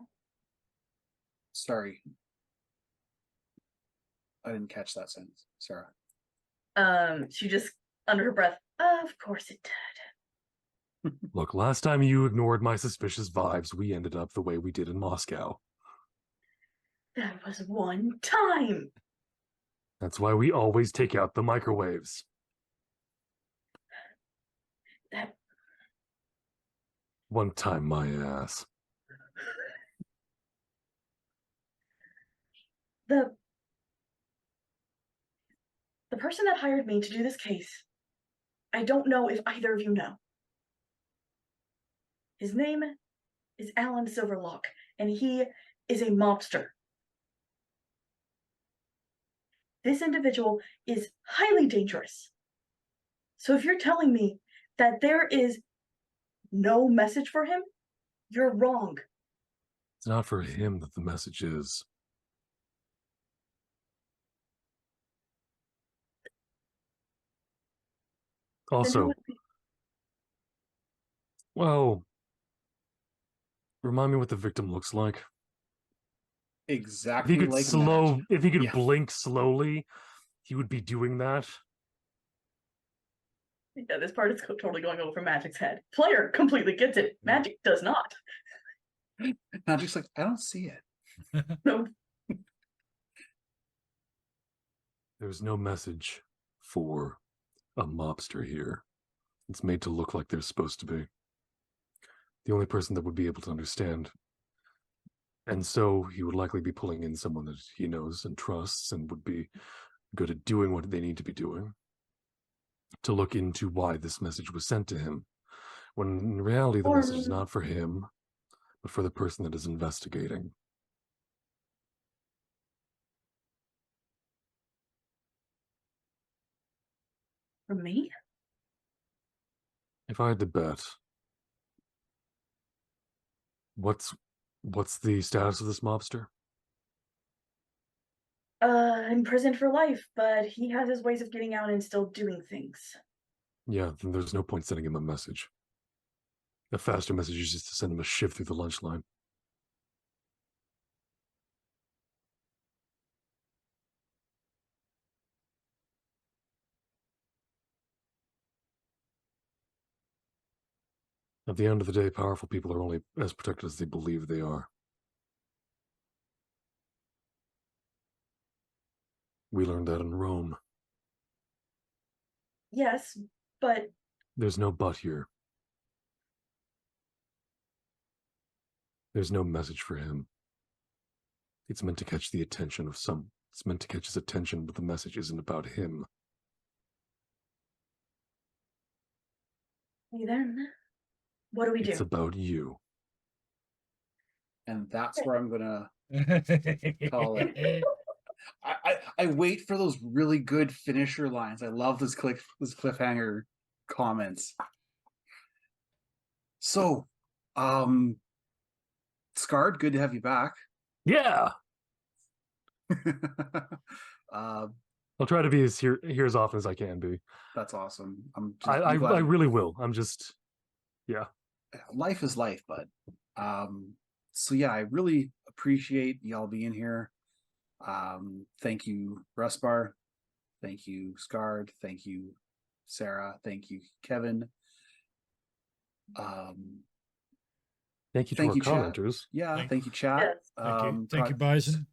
Sorry. I didn't catch that sentence. Sarah. She just under her breath, of course it did. Look, last time you ignored my suspicious vibes, we ended up the way we did in Moscow. That was one time. That's why we always take out the microwaves. That One time, my ass. the person that hired me to do this case, I don't know if either of you know. His name is Alan Silverlock, and he is a mobster. This individual is highly dangerous. So if you're telling me that there is no message for him, you're wrong. It's not for him that the message is. Then who Also, would be? well, remind me what the victim looks like. If Exactly he could like slow, Matt. if he could Yeah. blink slowly, he would be doing that. Yeah, this part is totally going over Magic's head. Player completely gets it. Magic does not. Magic's like, I don't see it. No. There's no message for a mobster here. It's made to look like there's supposed to be. The only person that would be able to understand. And so he would likely be pulling in someone that he knows and trusts and would be good at doing what they need to be doing to look into why this message was sent to him. When in reality, the message is not for him, but for the person that is investigating. For me? If I had to bet, what's the status of this mobster? In prison for life, but he has his ways of getting out and still doing things. Yeah, then there's no point sending him a message. A faster message is just to send him a shiv through the lunch line. At the end of the day, powerful people are only as protected as they believe they are. We learned that in Rome. Yes, but There's no but here. There's no message for him. It's meant to catch the attention of some. It's meant to catch his attention, but the message isn't about him. then what do we It's do? about you. And that's where I'm gonna call it. I wait for those really good finisher lines. I love this cliffhanger comments. So, Scarred, good to have you back. Yeah. uh, I'll try to be here as often as I can be. that's awesome. I'm I glad. really will. I'm just, yeah. Life is life, bud. So yeah, I really appreciate y'all being here. Thank you, Rusbar. Thank you, Scarred. Thank you, Sarah. Thank you, Kevin. Thank you to Thank our you, chat. commenters. Yeah, Thank- thank you, chat. Yes. Thank you, Bison.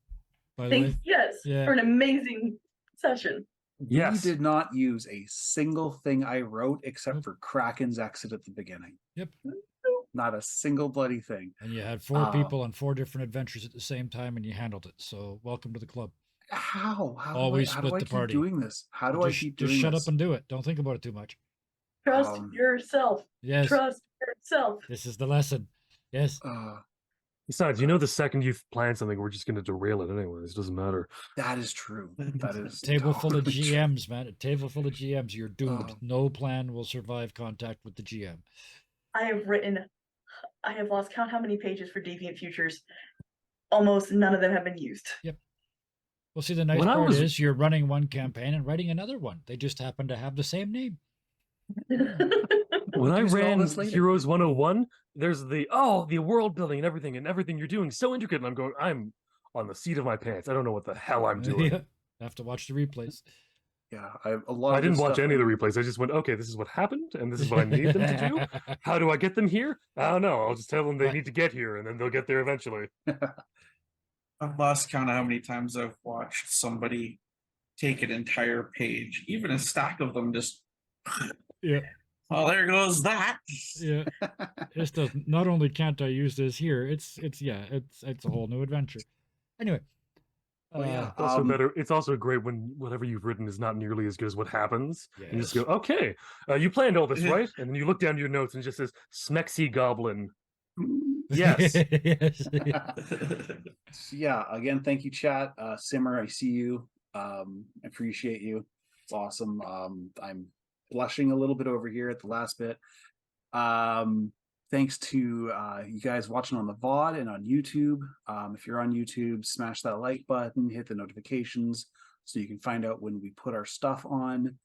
By the Thank way, yes Yeah. for an amazing session. We Yes. did not use a single thing I wrote except Nope. for Kraken's exit at the beginning. Yep. Not a single bloody thing. And you had 4 people on 4 different adventures at the same time, and you handled it. So welcome to the club. How? Always How do split I the keep party. doing this? How do I keep doing just shut this? up and do it. Don't think about it too much. Trust yourself. Yes. Trust yourself. This is the lesson. Yes. Besides, you know, the second you plan something, we're just going to derail it anyways. It doesn't matter. That is true. That is Table full of totally true. GMs, man. A table full of GMs. You're doomed. Oh. No plan will survive contact with the GM. I have lost count how many pages for Deviant Futures. Almost none of them have been used. Yep. Well, see, the nice When I part was- is you're running one campaign and writing another one. They just happen to have the same name. When I use it all ran this later. Heroes 101, there's the world building and everything you're doing so intricate, and I'm going, I'm on the seat of my pants. I don't know what the hell I'm doing. Yeah. Have to watch the replays. Yeah, I have a lot. I of didn't this watch stuff any of the I- replays. I just went, okay, this is what happened, and this is what I need them to do. How do I get them here? I don't know. I'll just tell them they Right. need to get here, and then they'll get there eventually. I've lost count of how many times I've watched somebody take an entire page, even a stack of them, just Yeah. well, there goes that. Yeah. This does not only can't I use this here, it's a whole new adventure. Anyway. Well, yeah. It's also better. It's also great when whatever you've written is not nearly as good as what happens. And you just go, Yes. okay, you planned all this, right? And then you look down your notes and it just says Smexy Goblin. Yes. Yes. So yeah, again, thank you, chat. Simmer, I see you. I appreciate you. It's awesome. I'm blushing a little bit over here at the last bit. Thanks to you guys watching on the VOD and on YouTube. If you're on YouTube, smash that like button, hit the notifications so you can find out when we put our stuff on.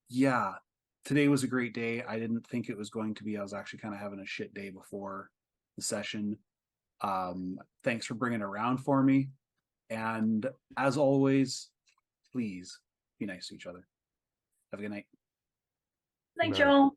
Yeah, today was a great day. I didn't think it was going to be. I was actually kind of having a shit day before the session. Thanks for bringing it around for me. And as always, please be nice to each other. Have a good night. Thanks, No. y'all.